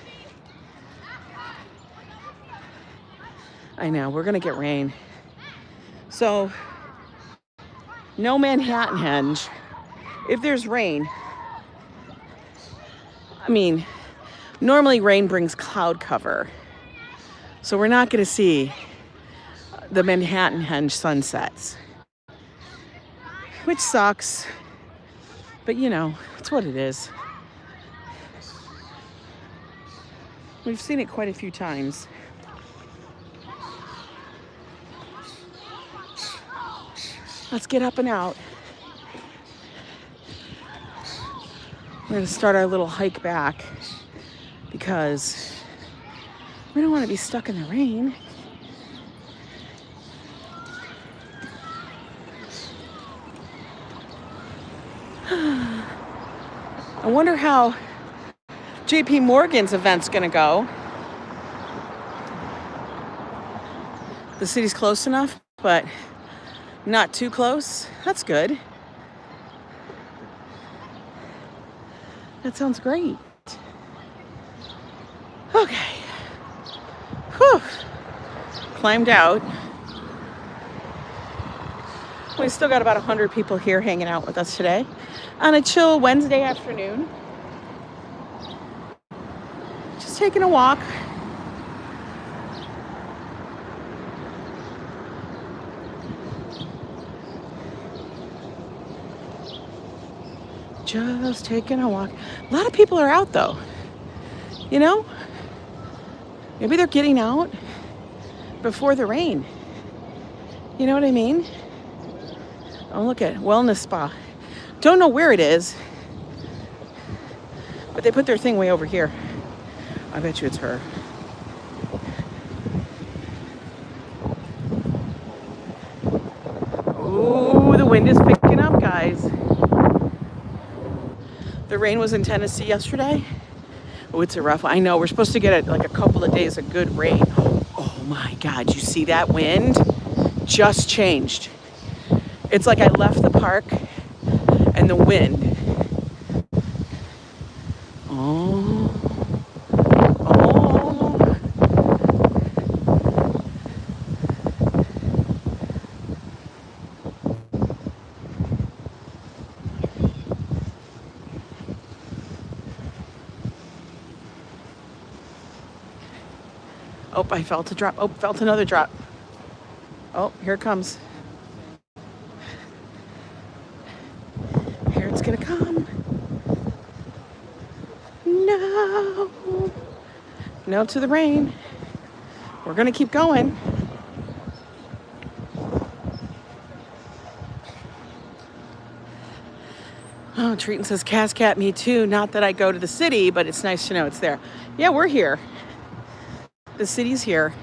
I know, we're gonna get rain. So, no Manhattan henge. If there's rain, I mean, normally rain brings cloud cover. So we're not gonna see the Manhattan henge sunsets. Which sucks. But you know, it's what it is. We've seen it quite a few times. Let's get up and out. We're gonna start our little hike back because we don't want to be stuck in the rain. I wonder how JP Morgan's event's gonna go. The city's close enough, but not too close. That's good. That sounds great. Okay. Whew. Climbed out. We still got about 100 people here hanging out with us today on a chill Wednesday afternoon. Just taking a walk. Just taking a walk. A lot of people are out though. You know? Maybe they're getting out before the rain. You know what I mean? Oh, look at wellness spa. Don't know where it is, but they put their thing way over here. I bet you it's her. wind is picking up, guys. The rain was in Tennessee yesterday. Oh, it's a rough one. I know, we're supposed to get like a couple of days of good rain. Oh my God, you see that wind? Just changed. It's like I left the park and the wind. Oh. Oh, I felt a drop. Oh, felt another drop. Oh, here it comes. Here it's gonna come. No. No to the rain. We're gonna keep going. Oh, Treaton says, Cascat, me too. Not that I go to the city, but it's nice to know it's there. Yeah, we're here. The city's here.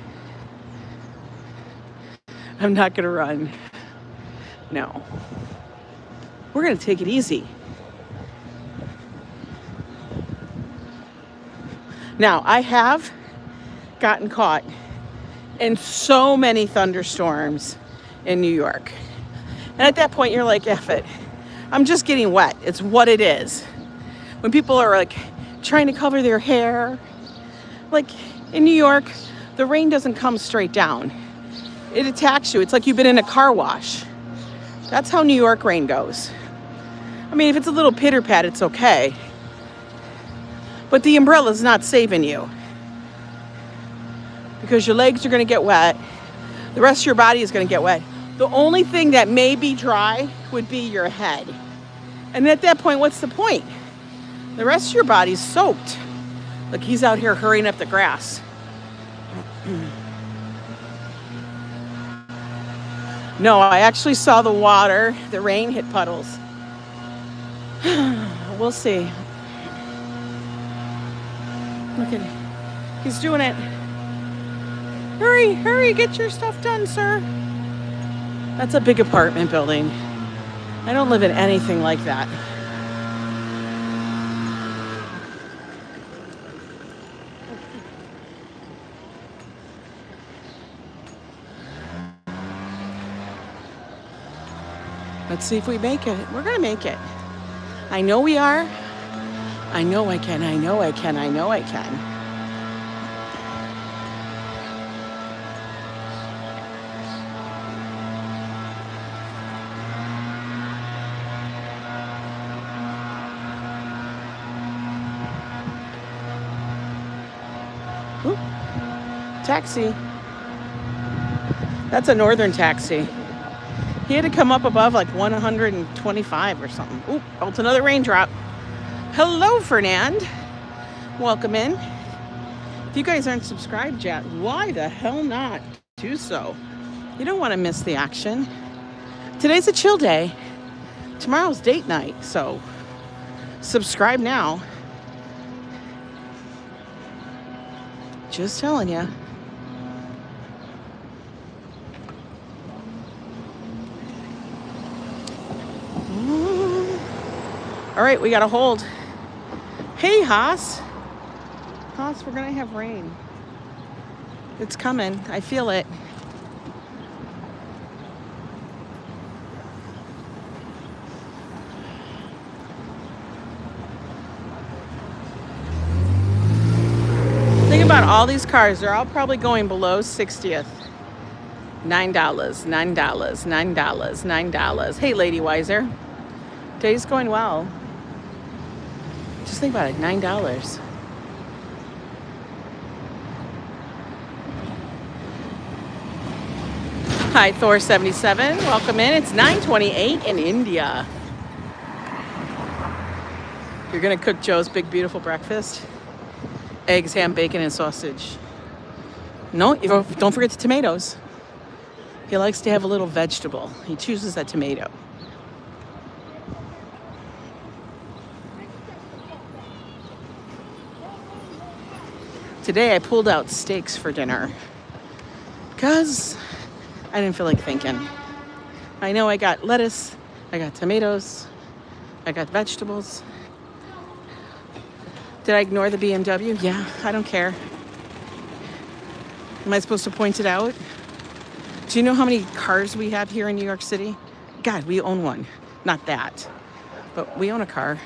I'm not gonna run. No. We're gonna take it easy. Now, I have gotten caught in so many thunderstorms in New York. And at that point, you're like, F it. I'm just getting wet. It's what it is. When people are like trying to cover their hair, like in New York, the rain doesn't come straight down. It attacks you. It's like you've been in a car wash. That's how New York rain goes. I mean, if it's a little pitter-pat, it's okay. But the umbrella's not saving you. Because your legs are gonna get wet. The rest of your body is gonna get wet. The only thing that may be dry would be your head. And at that point, what's the point? The rest of your body's soaked. Look, he's out here hurrying up the grass. No, I actually saw the water. The rain hit puddles. We'll see. Look at it. He's doing it. Hurry, hurry, get your stuff done, sir. That's a big apartment building. I don't live in anything like that. Let's see if we make it. We're gonna make it. I know we are. I know I can, I know I can, I know I can. Ooh, taxi. That's a northern taxi. He had to come up above like 125 or something. Ooh, felt another raindrop. Hello, Fernand. Welcome in. If you guys aren't subscribed yet, why the hell not? Do so. You don't want to miss the action. Today's a chill day. Tomorrow's date night, so subscribe now. Just telling you. All right, we got to hold. Hey, Haas. Haas, we're going to have rain. It's coming. I feel it. Think about all these cars. They're all probably going below 60th. $9, $9, $9, $9. Hey, Lady Wiser. Day's going well. Just think about it, $9. Hi, Thor77. Welcome in. It's 9:28 in India. You're gonna cook Joe's big, beautiful breakfast? Eggs, ham, bacon, and sausage. No, don't forget the tomatoes. He likes to have a little vegetable. He chooses that tomato. Today I pulled out steaks for dinner because I didn't feel like thinking. I know I got lettuce, I got tomatoes. I got vegetables. Did I ignore the BMW? Yeah, I don't care. Am I supposed to point it out? Do you know how many cars we have here in New York City? God, we own one. Not that, but we own a car.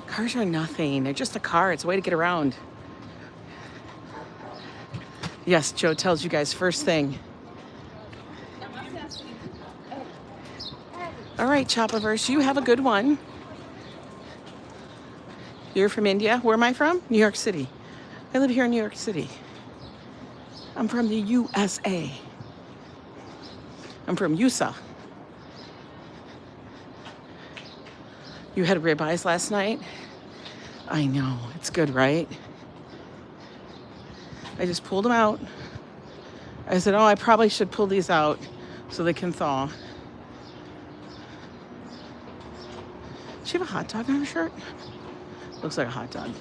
Cars are nothing. They're just a car. It's a way to get around. Yes, Joe tells you guys first thing. All right, Chopaverse, you have a good one. You're from India. Where am I from? New York City. I live here in New York City. I'm from the USA. I'm from USA. You had ribeyes last night? I know. It's good, right? I just pulled them out. I said, oh, I probably should pull these out so they can thaw. Does she have a hot dog on her shirt? Looks like a hot dog.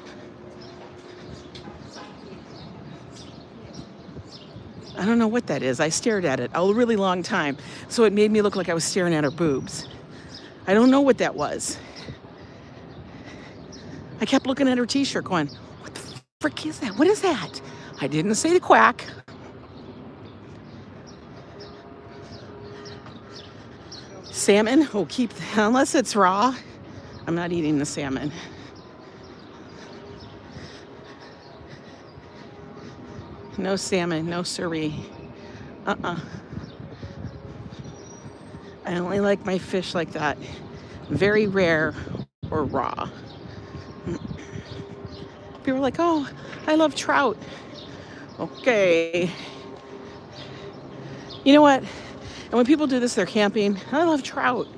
I don't know what that is. I stared at it a really long time, so it made me look like I was staring at her boobs. I don't know what that was. I kept looking at her t-shirt going, what the frick is that? What is that? I didn't say the quack. Salmon? Oh, keep, unless it's raw. I'm not eating the salmon. No salmon, no siree. I only like my fish like that. Very rare or raw. People are like, oh, I love trout. Okay. You know what? And when people do this, they're camping. I love trout.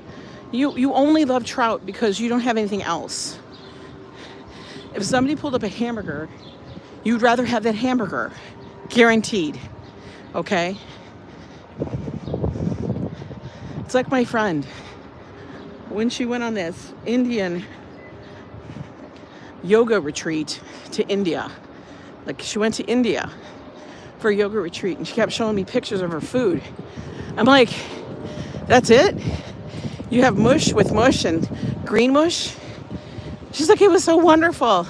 You only love trout because you don't have anything else. If somebody pulled up a hamburger, you'd rather have that hamburger. Guaranteed. Okay? It's like my friend. When she went on this Indian yoga retreat to India. Like, she went to India for a yoga retreat and she kept showing me pictures of her food. I'm like, that's it? You have mush with mush and green mush? She's like, it was so wonderful.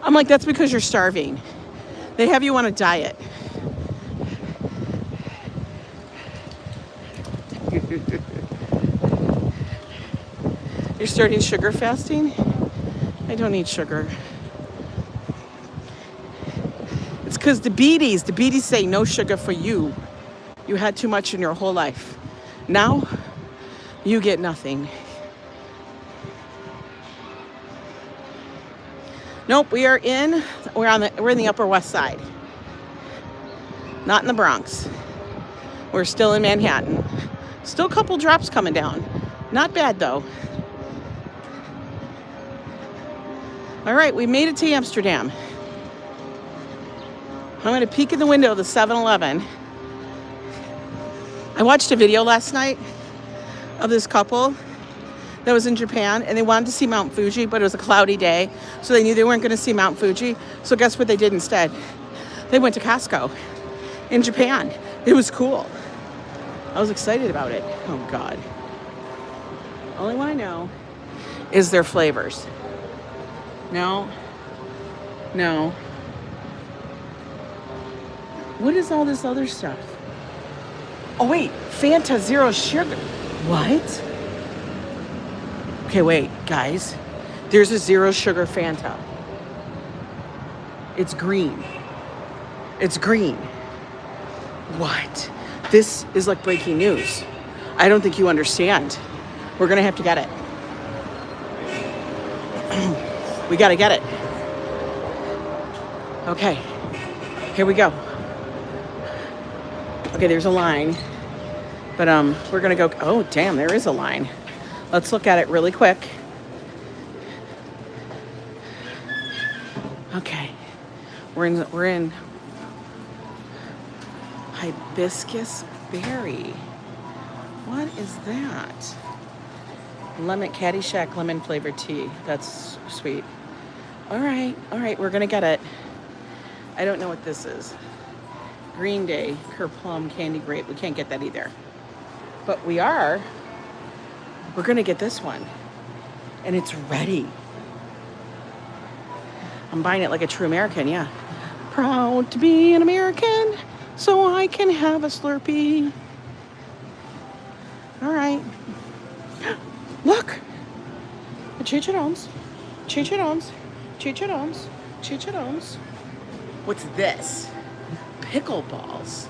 I'm like, that's because you're starving. They have you on a diet. You're starting sugar fasting? I don't eat sugar. It's because diabetes say no sugar for you. You had too much in your whole life. Now, you get nothing. Nope, we're in the Upper West Side. Not in the Bronx. We're still in Manhattan. Still a couple drops coming down. Not bad though. All right, we made it to Amsterdam. I'm gonna peek in the window of the 7-Eleven. I watched a video last night of this couple that was in Japan and they wanted to see Mount Fuji, but it was a cloudy day, so they knew they weren't gonna see Mount Fuji. So guess what they did instead? They went to Costco in Japan. It was cool. I was excited about it. Oh God. Only one I know is their flavors. No. What is all this other stuff? Oh wait, Fanta Zero Sugar. What? Okay, wait, guys. There's a zero sugar Fanta. It's green. It's green. What? This is like breaking news. I don't think you understand. We're gonna have to get it. We gotta get it. Okay, here we go. Okay, there's a line, but we're gonna go, oh damn, there is a line. Let's look at it really quick. Okay, we're in hibiscus berry. What is that? Lemon Caddyshack lemon flavored tea. That's sweet. All right, we're gonna get it. I don't know what this is. Green Day, Cur Plum, Candy Grape. We can't get that either. But we're gonna get this one. And it's ready. I'm buying it like a true American, yeah. Proud to be an American, so I can have a Slurpee. All right. Look. Chicharrones. Chicharrones. Chicharrones. Chicharrones. What's this? Pickleballs.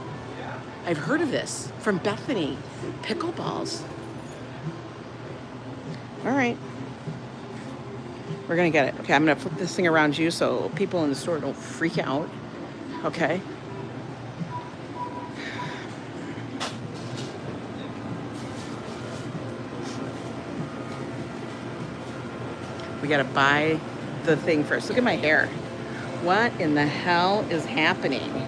I've heard of this from Bethany. Pickleballs. All right. We're gonna get it. Okay, I'm gonna flip this thing around you so people in the store don't freak out. Okay. We gotta buy the thing first. Look at my hair. What in the hell is happening?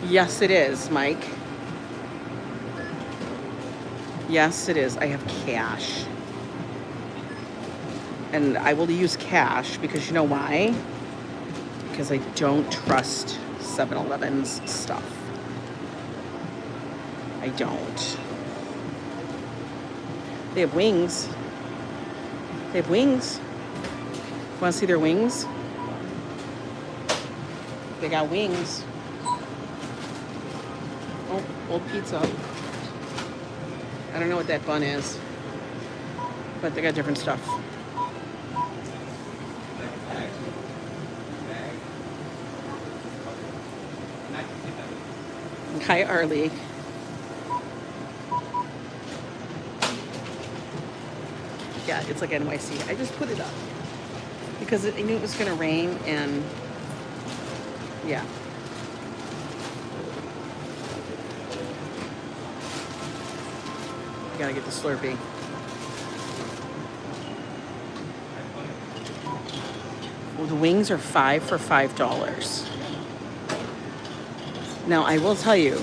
Yes, it is, Mike. Yes, it is. I have cash. And I will use cash because you know why? Because I don't trust 7-Eleven's stuff. I don't. They have wings. They have wings. Want to see their wings? They got wings. Oh, old pizza. I don't know what that bun is, but they got different stuff. Hi, Arlie. Yeah, it's like NYC. I just put it up because I knew it was going to rain, and yeah. I gotta get the Slurpee. Well, the wings are 5 for $5. Now, I will tell you,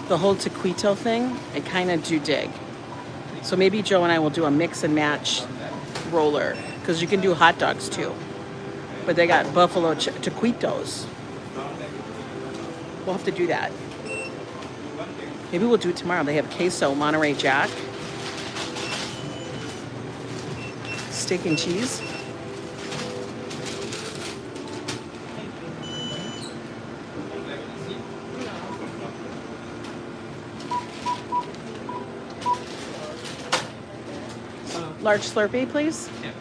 the whole taquito thing, I kind of do dig. So maybe Joe and I will do a mix and match roller, because you can do hot dogs too. But they got buffalo taquitos. We'll have to do that. Maybe we'll do it tomorrow. They have queso, Monterey Jack, steak and cheese. Large Slurpee, please. Yeah.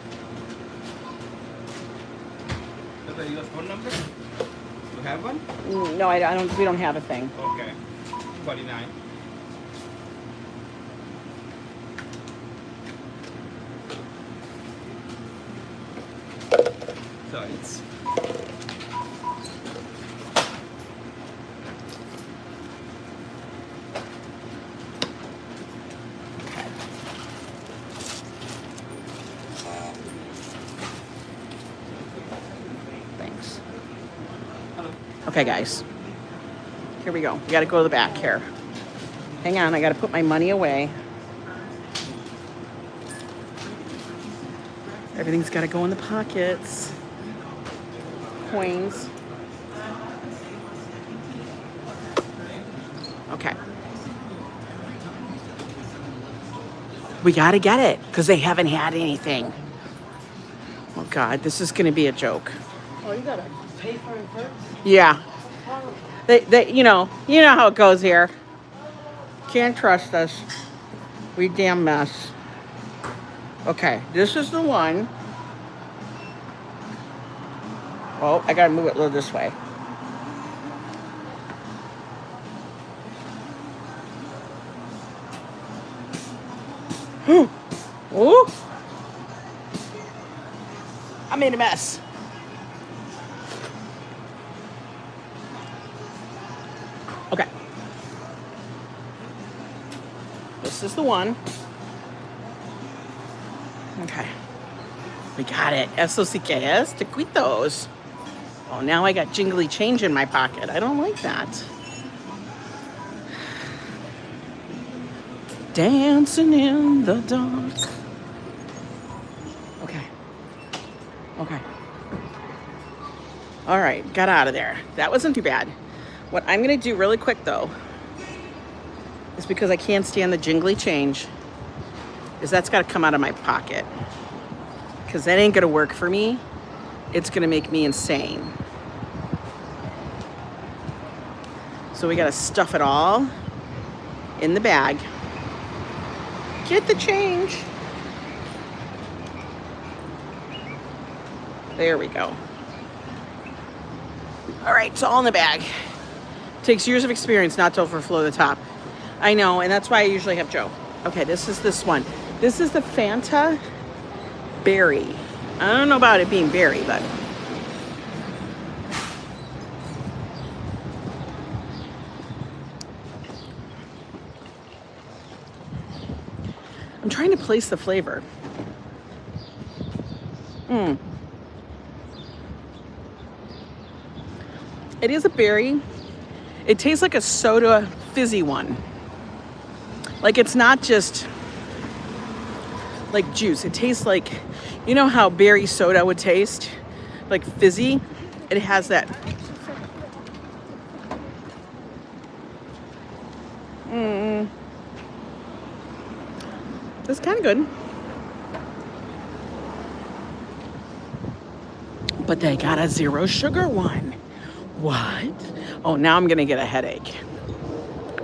So your phone number? You have one? No, I don't. We don't have a thing. Okay. 49. So it's Thanks. Okay, guys. Here we go. We got to go to the back here. Hang on, I got to put my money away. Everything's got to go in the pockets. Coins. Okay. We got to get it because they haven't had anything. Oh, God, this is going to be a joke. Oh, you gotta pay for it first? Yeah. They, you know how it goes here. Can't trust us. We damn mess. Okay, this is the one. Oh, I gotta move it a little this way. Ooh. I made a mess. Okay. This is the one. Okay. We got it. S-O-C-K-S, taquitos. Oh, now I got jingly change in my pocket. I don't like that. Dancing in the dark. Okay. Okay. All right, got out of there. That wasn't too bad. What I'm gonna do really quick though is because I can't stand the jingly change, is that's got to come out of my pocket. Because that ain't going to work for me. It's going to make me insane. So we got to stuff it all in the bag. Get the change. There we go. All right, it's all in the bag. Takes years of experience not to overflow the top. I know, and that's why I usually have Joe. Okay, this is this one. This is the Fanta Berry. I don't know about it being berry, but I'm trying to place the flavor. It is a berry. It tastes like a soda fizzy one. Like it's not just like juice. It tastes like, you know how berry soda would taste? Like fizzy. It has that. It's kind of good. But they got a 0 sugar one. What? Oh, now I'm gonna get a headache.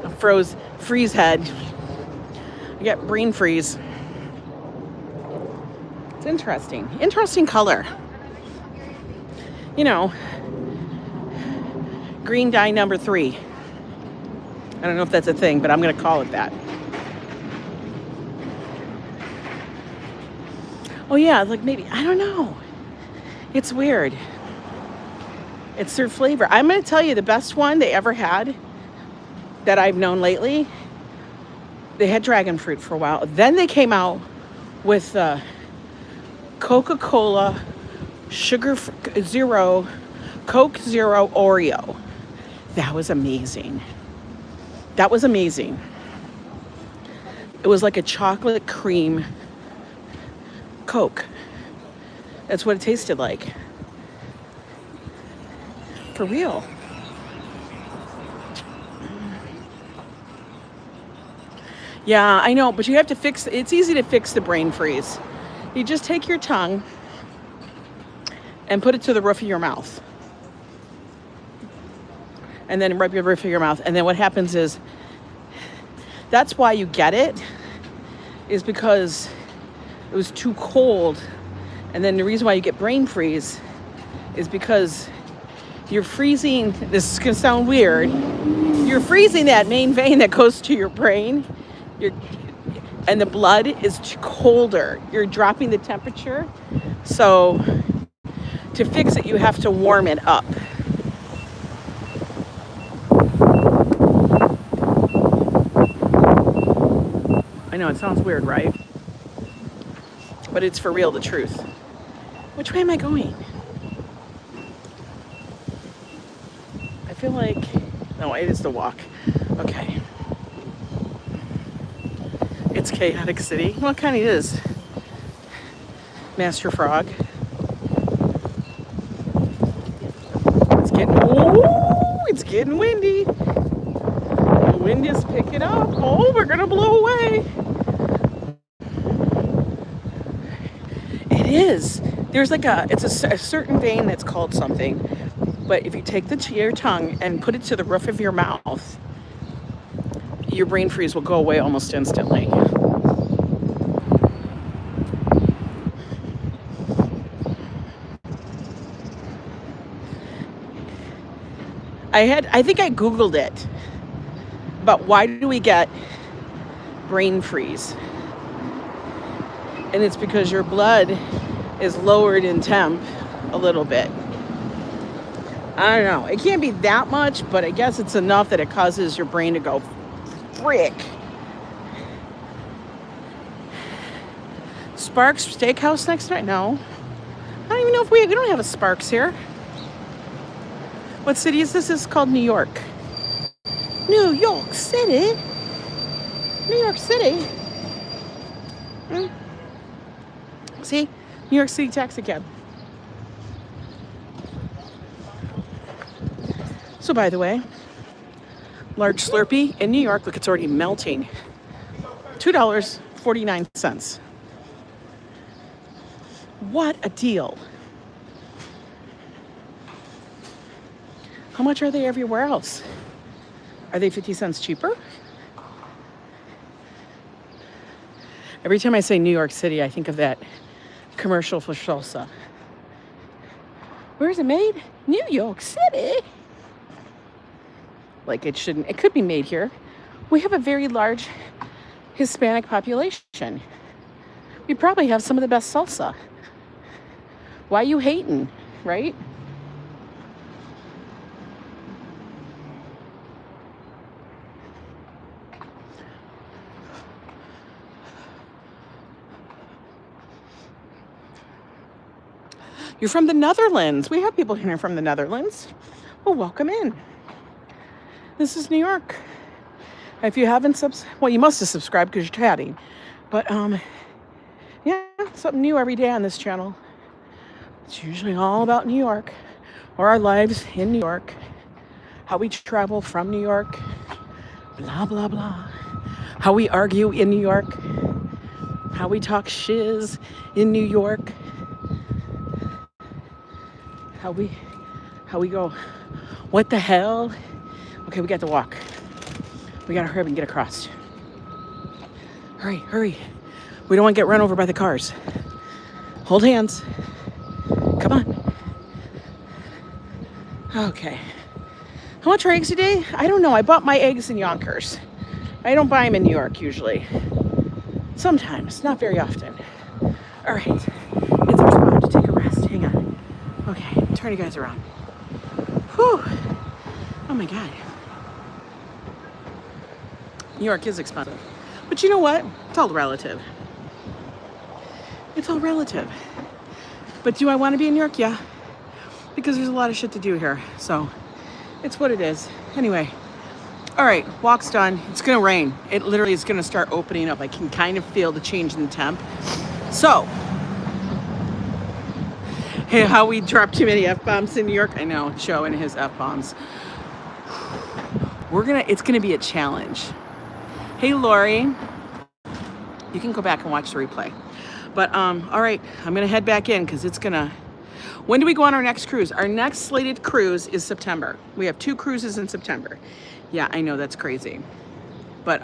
A freeze head. I get brain freeze. It's interesting. Interesting color. You know, green dye number 3. I don't know if that's a thing, but I'm gonna call it that. Oh yeah, like maybe, I don't know. It's weird. It's their flavor. I'm going to tell you the best one they ever had that I've known lately. They had dragon fruit for a while. Then they came out with Coca-Cola Sugar Zero, Coke Zero Oreo. That was amazing. That was amazing. It was like a chocolate cream Coke. That's what it tasted like. For real. Yeah, I know, but you have to fix, it's easy to fix the brain freeze. You just take your tongue and put it to the roof of your mouth. And then rub your roof of your mouth. And then what happens is, that's why you get it, is because it was too cold. And then the reason why you get brain freeze is because you're freezing, this is gonna sound weird, you're freezing that main vein that goes to your brain, and the blood is colder. You're dropping the temperature. So to fix it, you have to warm it up. I know, it sounds weird, right? But it's for real, the truth. Which way am I going? I feel like, no, it is the walk. Okay. It's chaotic city. Well, it kind of is. Master Frog. It's getting windy. The wind is picking up. Oh, we're gonna blow away. It is. There's like it's a certain vein that's called something. But if you take your tongue and put it to the roof of your mouth, your brain freeze will go away almost instantly. I think I Googled it, but why do we get brain freeze? And it's because your blood is lowered in temp a little bit. I don't know. It can't be that much, but I guess it's enough that it causes your brain to go, frick. Sparks Steakhouse next to it? No. I don't even know if we don't have a Sparks here. What city is this? This is called New York. New York City? New York City? See? New York City taxi cab. So by the way, Large Slurpee in New York. Look, it's already melting. $2.49. What a deal. How much are they everywhere else? Are they 50 cents cheaper? Every time I say New York City, I think of that commercial for salsa. Where is it made? New York City. Like it shouldn't. It could be made here. We have a very large Hispanic population. We probably have some of the best salsa. Why you hating, right? You're from the Netherlands. We have people here from the Netherlands. Well, welcome in. This is New York. If you haven't well, you must have subscribed because you're chatting. But yeah, something new every day on this channel. It's usually all about New York or our lives in New York, how we travel from New York, blah, blah, blah. How we argue in New York, how we talk shiz in New York, how we go, what the hell? Okay, we got to walk. We gotta hurry up and get across. Hurry, hurry. We don't want to get run over by the cars. Hold hands. Come on. Okay. How much are eggs a day? I don't know. I bought my eggs in Yonkers. I don't buy them in New York usually. Sometimes, not very often. All right. It's our spot to take a rest. Hang on. Okay, turn you guys around. Whew. Oh my God. New York is expensive. But you know what? It's all relative. It's all relative. But do I want to be in New York? Yeah. Because there's a lot of shit to do here. So it's what it is. Anyway. All right. Walk's done. It's going to rain. It literally is going to start opening up. I can kind of feel the change in the temp. So. Hey, how we dropped too many F-bombs in New York. I know. Joe and his F-bombs. It's going to be a challenge. Hey, Lori. You can go back and watch the replay. But, all right, I'm going to head back in because it's going to... When do we go on our next cruise? Our next slated cruise is September. We have 2 cruises in September. Yeah, I know, that's crazy. But,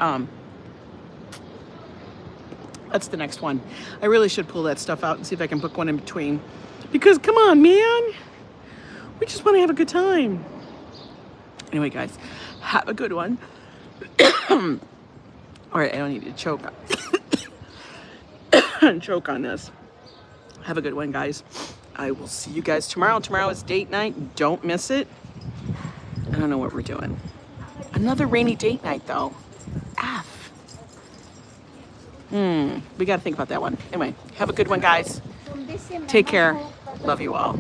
that's the next one. I really should pull that stuff out and see if I can book one in between. Because, come on, man. We just want to have a good time. Anyway, guys, have a good one. All right, I don't need to choke on this. Have a good one, guys. I will see you guys tomorrow. Tomorrow is date night. Don't miss it. I don't know what we're doing. Another rainy date night, though. F. We got to think about that one. Anyway, have a good one, guys. Take care. Love you all.